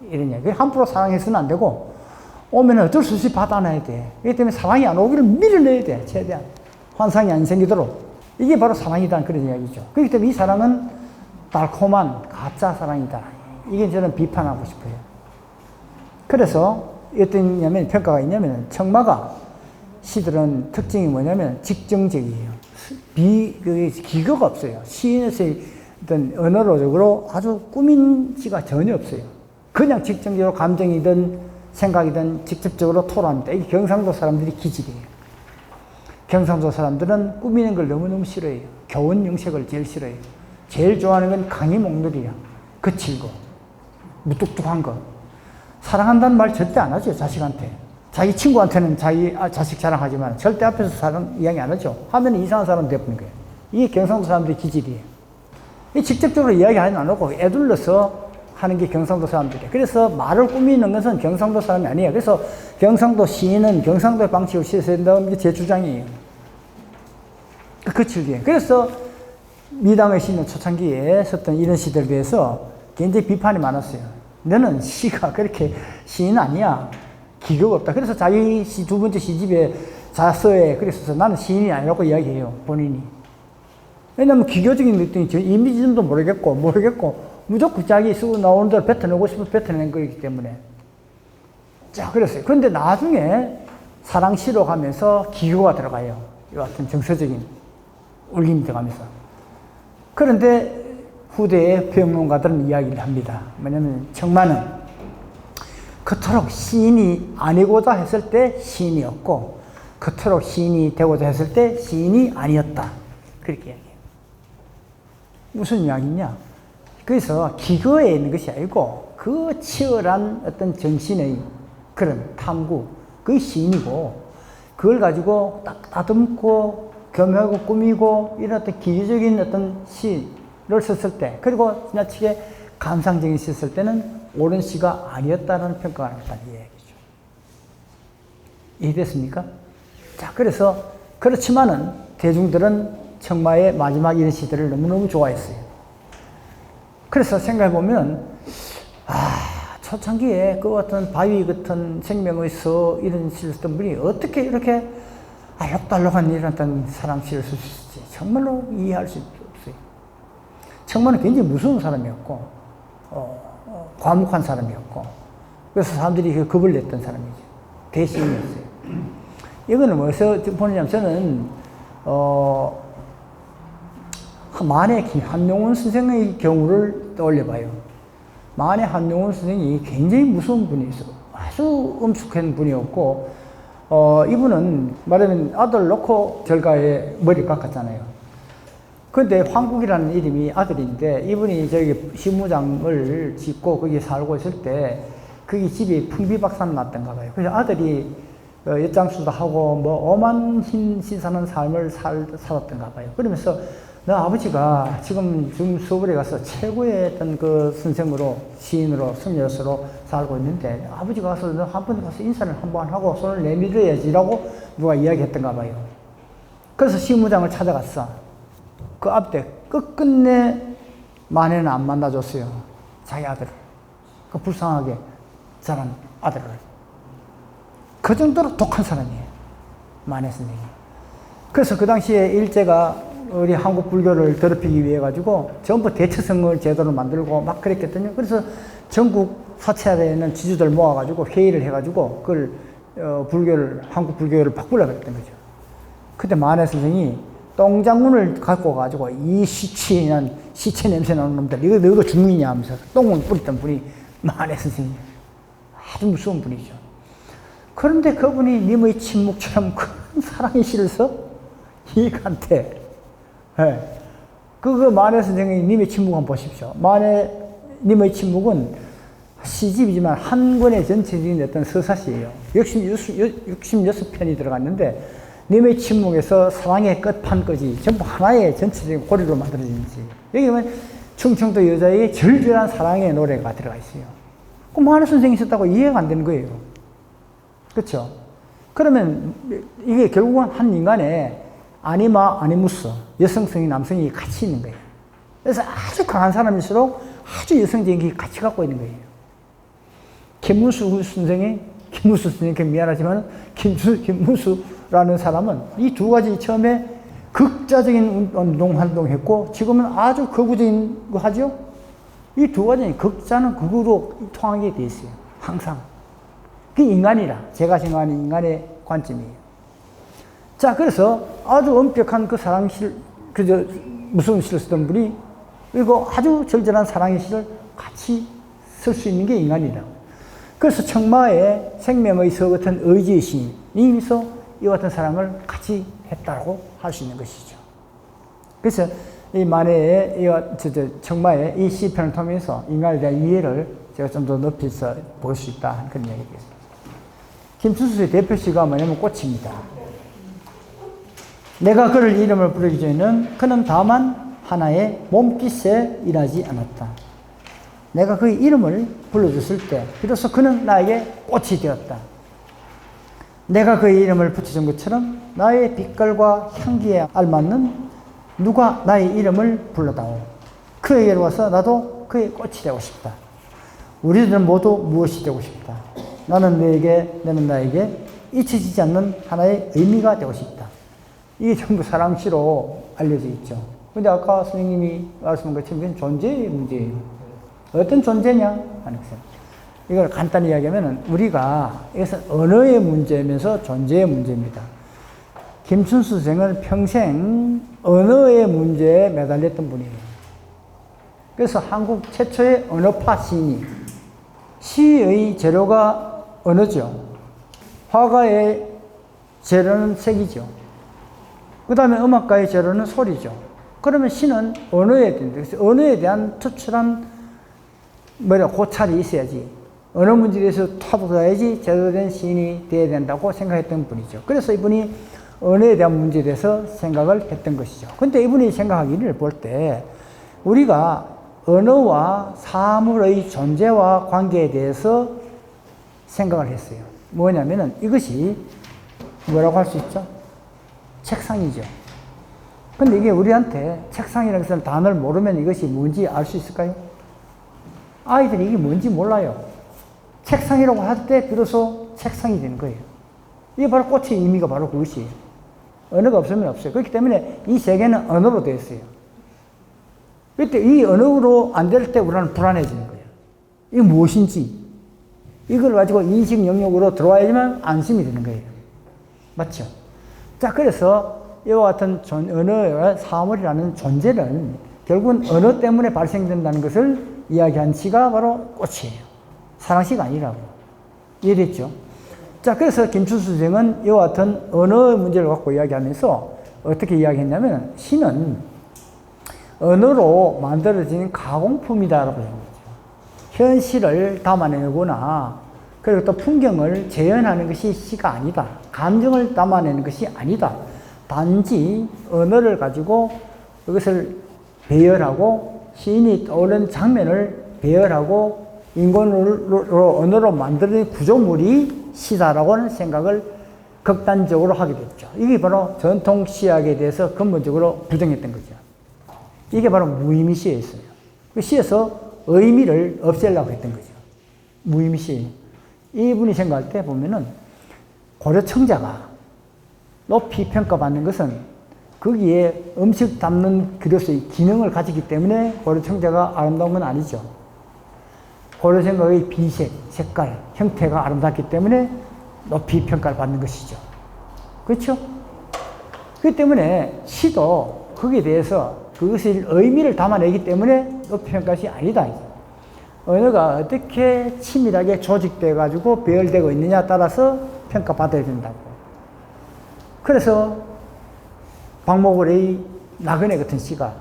이런 이야기. 함부로 사랑해서는 안 되고, 오면 어쩔 수 없이 받아놔야 돼. 그렇기 때문에 사랑이 안 오기를 밀어내야 돼. 최대한. 환상이 안 생기도록. 이게 바로 사랑이다. 그런 이야기죠. 그렇기 때문에 이 사랑은 달콤한 가짜 사랑이다. 이게 저는 비판하고 싶어요. 그래서 어떤 평가가 있냐면, 청마가 시들은 특징이 뭐냐면 직정적이에요. 기교가 없어요. 시인의 어떤 언어로적으로 아주 꾸민 시가 전혀 없어요. 그냥 직정적으로 감정이든 생각이든 직접적으로 토로합니다. 이게 경상도 사람들이 기질이에요. 경상도 사람들은 꾸미는 걸 너무너무 싫어해요. 교훈 영색을 제일 싫어해요. 제일 좋아하는 건 강의 목소리야. 거칠고 무뚝뚝한 거. 사랑한다는 말 절대 안 하죠, 자식한테. 자기 친구한테는 자기 자식 자랑하지만 절대 앞에서 사랑 이야기 안 하죠. 하면 이상한 사람 되어버린 거예요. 이게 경상도 사람들의 기질이에요. 이 직접적으로 이야기 안 하고 애둘러서 하는 게 경상도 사람들이에요. 그래서 말을 꾸미는 것은 경상도 사람이 아니에요. 그래서 경상도 시인은 경상도의 방식으로 시해야 된다는 게 제 주장이에요. 거칠게. 그래서 미당의 시는 초창기에 썼던 이런 시들에 대해서 굉장히 비판이 많았어요. 너는 시가 그렇게 시인 아니야. 기교가 없다. 그래서 자기 시 두 번째 시집에 자서에 그래서 나는 시인이 아니라고 이야기해요, 본인이. 왜냐면 기교적인 느낌이 이미지도 모르겠고 무조건 자기 쓰고 나오는 대로 뱉어내고 싶어서 뱉어낸 거이기 때문에. 자, 그랬어요. 그런데 나중에 사랑시로 가면서 기교가 들어가요. 이 같은 정서적인 울림이 들어가면서. 그런데 후대의 평론가들은 이야기를 합니다. 뭐냐면 청마는 그토록 시인이 아니고자 했을 때 시인이었고 그토록 시인이 되고자 했을 때 시인이 아니었다. 그렇게 이야기해요. 무슨 이야기냐? 그래서 기거에 있는 것이 아니고 그 치열한 어떤 정신의 그런 탐구, 그게 시인이고 그걸 가지고 딱 다듬고 겸하고 꾸미고 이런 어떤 기교적인 어떤 시를 썼을 때, 그리고 지나치게 감상적인 시를 쓸 때는 옳은 시가 아니었다는 평가가 나왔다는 얘기죠. 이해됐습니까? 자, 그래서 그렇지만은 대중들은 청마의 마지막 이런 시들을 너무너무 좋아했어요. 그래서 생각해보면, 초창기에 그 같은 바위 같은 생명에서 이런 실을 썼던 분이 어떻게 이렇게 알록달록한 이런 사랑 시를 쓸 수 있을지 정말로 이해할 수 없어요. 정말은 굉장히 무서운 사람이었고, 과묵한 사람이었고, 그래서 사람들이 겁을 냈던 사람이죠. 대시인이었어요. 이거는 뭐서 보느냐면 저는, 만해 한용운 선생의 경우를 떠올려봐요. 만해 한용운 선생이 굉장히 무서운 분이었어요. 아주 엄숙한 분이었고, 이분은 말하면 아들 놓고 절가에 머리 깎았잖아요. 근데 황국이라는 이름이 아들인데, 이분이 저기 시무장을 짓고 거기 살고 있을 때, 거기 집이 풍비박산 났던가 봐요. 그래서 아들이 엿장수도 하고, 오만 신사는 삶을 살았던가 봐요. 그러면서, 너 아버지가 지금 서울에 가서 최고의 어떤 그 선생으로, 시인으로, 선녀로서 살고 있는데, 아버지가 가서 너 한 번 가서 인사를 한번 하고 손을 내밀어야지라고 누가 이야기했던가 봐요. 그래서 시무장을 찾아갔어. 그 앞에 끝끝내 만에는 안 만나줬어요. 자기 아들을. 그 불쌍하게 자란 아들을. 그 정도로 독한 사람이에요. 만해 선생님. 그래서 그 당시에 일제가 우리 한국 불교를 더럽히기 위해 가지고 전부 대처성을 제도를 만들고 막 그랬거든요. 그래서 전국 사찰에 있는 지주들 모아가지고 회의를 해가지고 그걸 한국 불교를 바꾸려고 했던 거죠. 그때 만해 선생이 똥장군을 갖고 가지고 이 시체 냄새 나는 놈들, 이거 너가 중민이야 하면서 똥을 뿌렸던 분이 만해 선생님. 아주 무서운 분이죠. 그런데 그분이 님의 침묵처럼 큰 사랑의 시를 써? 이익한테. 네. 만해 선생님 님의 침묵 한번 보십시오. 님의 침묵은 시집이지만 한 권의 전체적인 어떤 서사시예요. 66편이 들어갔는데, 님의 침묵에서 사랑의 끝판까지 전부 하나의 전체적인 고리로 만들어진 시. 여기 보면 충청도 여자의 절절한 사랑의 노래가 들어가 있어요. 그 만해 선생님이 썼다고 이해가 안 되는 거예요. 그렇죠? 그러면 이게 결국은 한 인간의 아니마, 아니무스, 여성성이 남성이 같이 있는 거예요. 그래서 아주 강한 사람일수록 아주 여성적인 게 같이 갖고 있는 거예요. 김무수 선생님 미안하지만, 김무수라는 사람은 이 두 가지 처음에 극자적인 활동했고, 지금은 아주 극우적인 거 하죠? 이 두 가지, 극자는 극으로 통하게 돼 있어요. 항상. 그게 인간이라. 제가 생각하는 인간의 관점이에요. 자, 그래서 아주 엄격한 그 사랑시를, 무서운 시를 쓰던 분이, 그리고 아주 절절한 사랑의 시를 같이 쓸 수 있는 게 인간이라고. 그래서 청마의 생명의 서 같은 의지의 시인이면서 이 같은 사랑을 같이 했다고 할 수 있는 것이죠. 그래서 이 만해의, 청마의 이 시편을 통해서 인간에 대한 이해를 제가 좀 더 높여서 볼 수 있다. 그런 이야기겠습니다. 김춘수의 대표시가 뭐냐면 꽃입니다. 내가 그를 이름을 부르기 전에는 그는 다만 하나의 몸짓에 일하지 않았다. 내가 그의 이름을 불러줬을 때 비로소 그는 나에게 꽃이 되었다. 내가 그의 이름을 붙여준 것처럼 나의 빛깔과 향기에 알맞는 누가 나의 이름을 불러다오. 그에게로 와서 나도 그의 꽃이 되고 싶다. 우리들은 모두 무엇이 되고 싶다. 나는 너에게, 너는 나에게 잊혀지지 않는 하나의 의미가 되고 싶다. 이게 전부 사랑시로 알려져 있죠. 근데 아까 선생님이 말씀한 것처럼 이건 존재의 문제예요. 어떤 존재냐? 하는 것은. 이걸 간단히 이야기하면 우리가 여기서 언어의 문제면서 존재의 문제입니다. 김춘수 선생은 평생 언어의 문제에 매달렸던 분이에요. 그래서 한국 최초의 언어파 시인이, 시의 재료가 언어죠. 화가의 재료는 색이죠. 그 다음에 음악가의 재료는 소리죠. 그러면 시는 언어에 대한, 그래서 언어에 대한 투철한 고찰이 있어야지, 언어 문제에 대해서 타도해야지 제대로 된 시인이 되어야 된다고 생각했던 분이죠. 그래서 이분이 언어에 대한 문제에 대해서 생각을 했던 것이죠. 근데 이분이 생각하기를 볼 때 우리가 언어와 사물의 존재와 관계에 대해서 생각을 했어요. 뭐냐면은 이것이 뭐라고 할 수 있죠? 책상이죠. 근데 이게 우리한테 책상이라는 단어를 모르면 이것이 뭔지 알 수 있을까요? 아이들이 이게 뭔지 몰라요. 책상이라고 할 때 비로소 책상이 되는 거예요. 이게 바로 꽃의 의미가 바로 그것이에요. 언어가 없으면 없어요. 그렇기 때문에 이 세계는 언어로 되어 있어요. 그때 이 언어로 안 될 때 우리는 불안해지는 거예요. 이게 무엇인지 이걸 가지고 인식 영역으로 들어와야지만 안심이 되는 거예요. 맞죠? 자, 그래서 이와 같은 언어의 사물이라는 존재는 결국은 언어 때문에 발생된다는 것을 이야기한 시가 바로 꽃이에요. 사랑시가 아니라고. 이해됐죠? 자, 그래서 김춘수 선생은 이와 같은 언어의 문제를 갖고 이야기하면서 어떻게 이야기했냐면 시는 언어로 만들어진 가공품이다라고 하는 거죠. 현실을 담아내거나 그리고 또 풍경을 재현하는 것이 시가 아니다. 감정을 담아내는 것이 아니다. 단지 언어를 가지고 그것을 배열하고 시인이 떠오른 장면을 배열하고 인공으로 언어로 만들어진 구조물이 시다라고 하는 생각을 극단적으로 하게 됐죠. 이게 바로 전통 시학에 대해서 근본적으로 부정했던 거죠. 이게 바로 무의미 시였어요. 그 시에서 의미를 없애려고 했던 거죠. 무의미 시. 이분이 생각할 때 보면은 고려 청자가 높이 평가받는 것은 거기에 음식 담는 그릇의 기능을 가지기 때문에 고려 청자가 아름다운 건 아니죠. 고려 청자의 비색, 색깔, 형태가 아름답기 때문에 높이 평가를 받는 것이죠. 그렇죠? 그렇기 때문에 시도 거기에 대해서 그것을 의미를 담아내기 때문에 높이 평가한 것이 아니다. 언어가 어떻게 치밀하게 조직되어 가지고 배열되고 있느냐에 따라서 평가받아야 된다고. 그래서 박목월의 나그네 같은 시가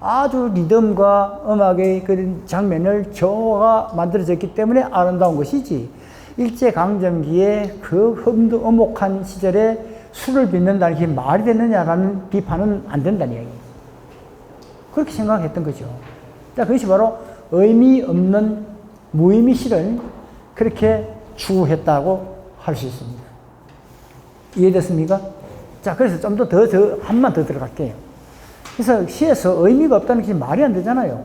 아주 리듬과 음악의 그런 장면을 저어가 만들어졌기 때문에 아름다운 것이지, 일제강점기에 그 엄혹한 시절에 술을 빚는다는 게 말이 되느냐라는 비판은 안 된다는 이야기예요. 그렇게 생각했던 거죠. 자, 그것이 바로 의미 없는 무의미 시를 그렇게 추구했다고 할 수 있습니다. 이해됐습니까? 자, 그래서 좀 한만 더 들어갈게요. 그래서 시에서 의미가 없다는 게 말이 안 되잖아요.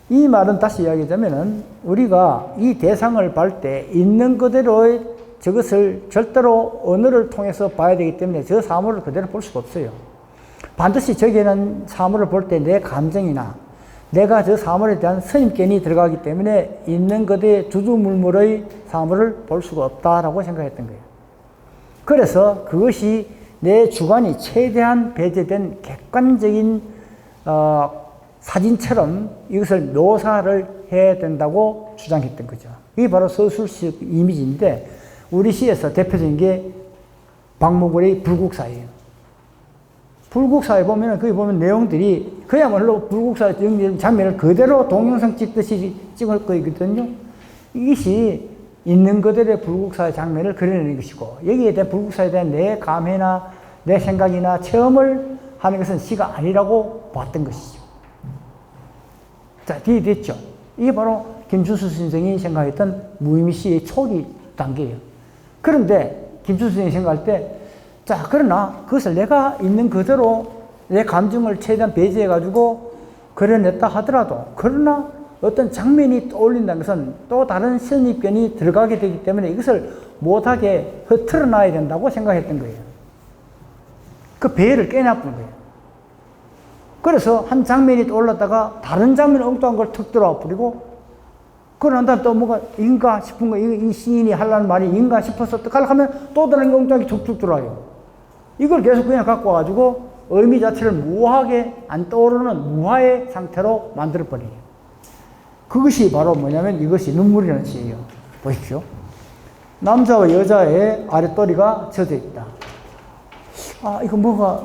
이 말은 다시 이야기하자면은 우리가 이 대상을 볼 때 있는 그대로의 저것을 절대로 언어를 통해서 봐야 되기 때문에 저 사물을 그대로 볼 수가 없어요. 반드시 저기에는 사물을 볼 때 내 감정이나 내가 저 사물에 대한 선입견이 들어가기 때문에 있는 그대의 두두물물의 사물을 볼 수가 없다라고 생각했던 거예요. 그래서 그것이 내 주관이 최대한 배제된 객관적인 사진처럼 이것을 묘사를 해야 된다고 주장했던 거죠. 이게 바로 서술식 이미지인데 우리 시에서 대표적인 게 박목월의 불국사예요. 불국사에 보면 거기 보면 내용들이 그야말로 불국사 장면을 그대로 동영상 찍듯이 찍을 거거든요. 이것이 있는 그대로의 불국사의 장면을 그려내는 것이고 여기에 대한 불국사에 대한 내 감회나 내 생각이나 체험을 하는 것은 시가 아니라고 봤던 것이죠. 자, 뒤에 됐죠. 이게 바로 김춘수 선생이 생각했던 무의미 시의 초기 단계예요. 그런데 김춘수 선생이 생각할 때 자, 그러나 그것을 내가 있는 그대로 내 감정을 최대한 배제해가지고 그려냈다 하더라도 그러나 어떤 장면이 떠올린다는 것은 또 다른 선입견이 들어가게 되기 때문에 이것을 못하게 흐트러 놔야 된다고 생각했던 거예요. 그 배를 깨나쁜 거예요. 그래서 한 장면이 떠올랐다가 다른 장면 엉뚱한 걸 툭 들어와 버리고 그러고 난 다음에 또 뭐가 인가 싶은 거, 이 시인이 하려는 말이 인가 싶어서 또 하면 또 다른 엉뚱하게 툭툭 들어와요. 이걸 계속 그냥 갖고 와가지고 의미 자체를 무하게 안 떠오르는 무화의 상태로 만들어버려요. 그것이 바로 뭐냐면 이것이 눈물이라는 시예요. 보십시오. 남자와 여자의 아랫도리가 젖어 있다. 아, 이거 뭐가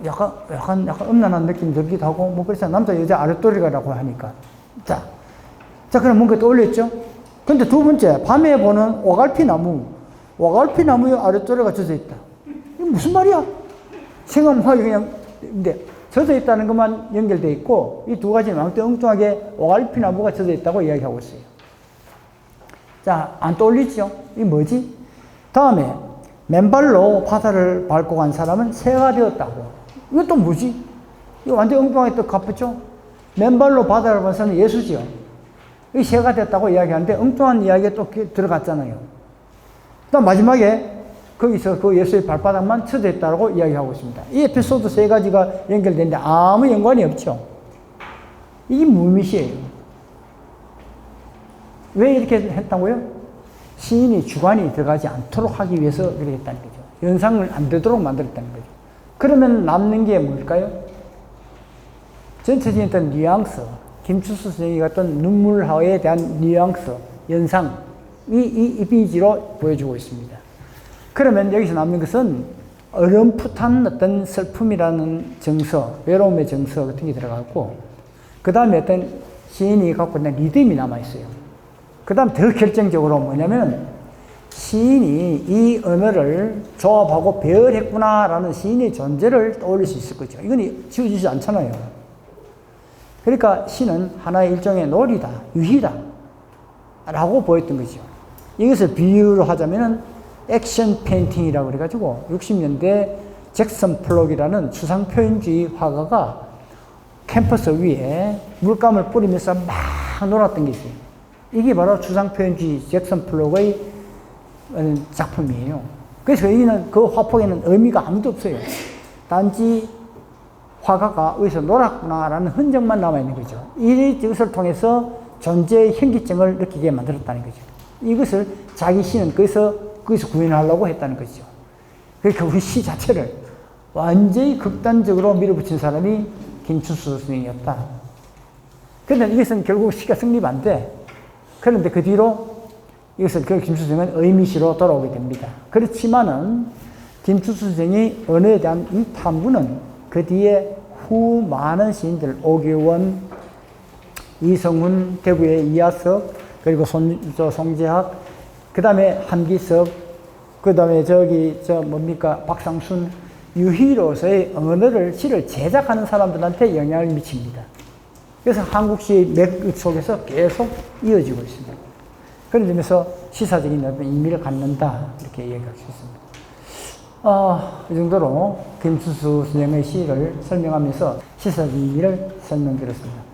약간 음란한 느낌 들기도 하고 뭐 그래서 남자 여자 아랫도리라고 하니까 자 그럼 뭔가 떠올렸죠? 근데 두 번째 밤에 보는 오갈피나무의 아랫도리가 젖어 있다. 이게 무슨 말이야? 생각만 하기 그냥 근데 젖어 있다는 것만 연결되어 있고 이 두 가지는 엉뚱하게 오갈피나무가 젖어 있다고 이야기하고 있어요. 자, 안 떠올리죠? 이게 뭐지? 다음에 맨발로 바다를 밟고 간 사람은 새가 되었다고. 이건 또 뭐지? 이거 완전 엉뚱하게 또 갚았죠? 맨발로 바다를 밟은 사람은 예수지요. 이 새가 됐다고 이야기하는데 엉뚱한 이야기가 또 들어갔잖아요. 또 마지막에 거기서 그 예수의 발바닥만 쳐졌다고 이야기하고 있습니다. 이 에피소드 세 가지가 연결되는데 아무 연관이 없죠. 이게 무의미시에요. 왜 이렇게 했다고요? 시인이 주관이 들어가지 않도록 하기 위해서 그렇게 했다는 거죠. 연상을 안 되도록 만들었다는 거죠. 그러면 남는 게 뭘까요? 전체적인 어떤 뉘앙스, 김춘수 선생이 어떤 눈물하에 대한 뉘앙스, 연상, 이 이미지로 보여주고 있습니다. 그러면 여기서 남는 것은 어렴풋한 어떤 슬픔이라는 정서, 외로움의 정서 같은 게 들어가고, 그 다음에 어떤 시인이 갖고 있는 리듬이 남아있어요. 그 다음 더 결정적으로 뭐냐면, 시인이 이 언어를 조합하고 배열했구나라는 시인의 존재를 떠올릴 수 있을 거죠. 이건 지워지지 않잖아요. 그러니까 시는 하나의 일종의 놀이다, 유희다 라고 보였던 거죠. 이것을 비유로 하자면은 액션 페인팅이라고 그래가지고 60년대 잭슨 플록이라는 추상표현주의 화가가 캠퍼스 위에 물감을 뿌리면서 막 놀았던 게 있어요. 이게 바로 추상표현주의 잭슨 플록의 작품이에요. 그래서 여기는 그 화폭에는 의미가 아무도 없어요. 단지 화가가 어디서 놀았구나라는 흔적만 남아있는 거죠. 이것을 통해서 존재의 현기증을 느끼게 만들었다는 거죠. 이것을 자기 시는 거기서 구현하려고 했다는 거죠. 그러니까 우리 시 자체를 완전히 극단적으로 밀어붙인 사람이 김춘수 선생이었다. 그런데 이것은 결국 시가 성립 안 돼. 그런데 그 뒤로 이것을 김춘수 선생은 의미시로 돌아오게 됩니다. 그렇지만은 김춘수 선생이 언어에 대한 이 탐구는 그 뒤에 후 많은 시인들, 오교원, 이성훈, 대구의 이하석, 그리고 송재학, 그 다음에 한기석, 그 다음에 박상순, 유희로서의 언어를, 시를 제작하는 사람들한테 영향을 미칩니다. 그래서 한국시 맥 속에서 계속 이어지고 있습니다. 그런 점에서 시사적인 어떤 의미를 갖는다, 이렇게 얘기할 수 있습니다. 이 정도로 김춘수 선생의 시를 설명하면서 시사적 의미를 설명드렸습니다.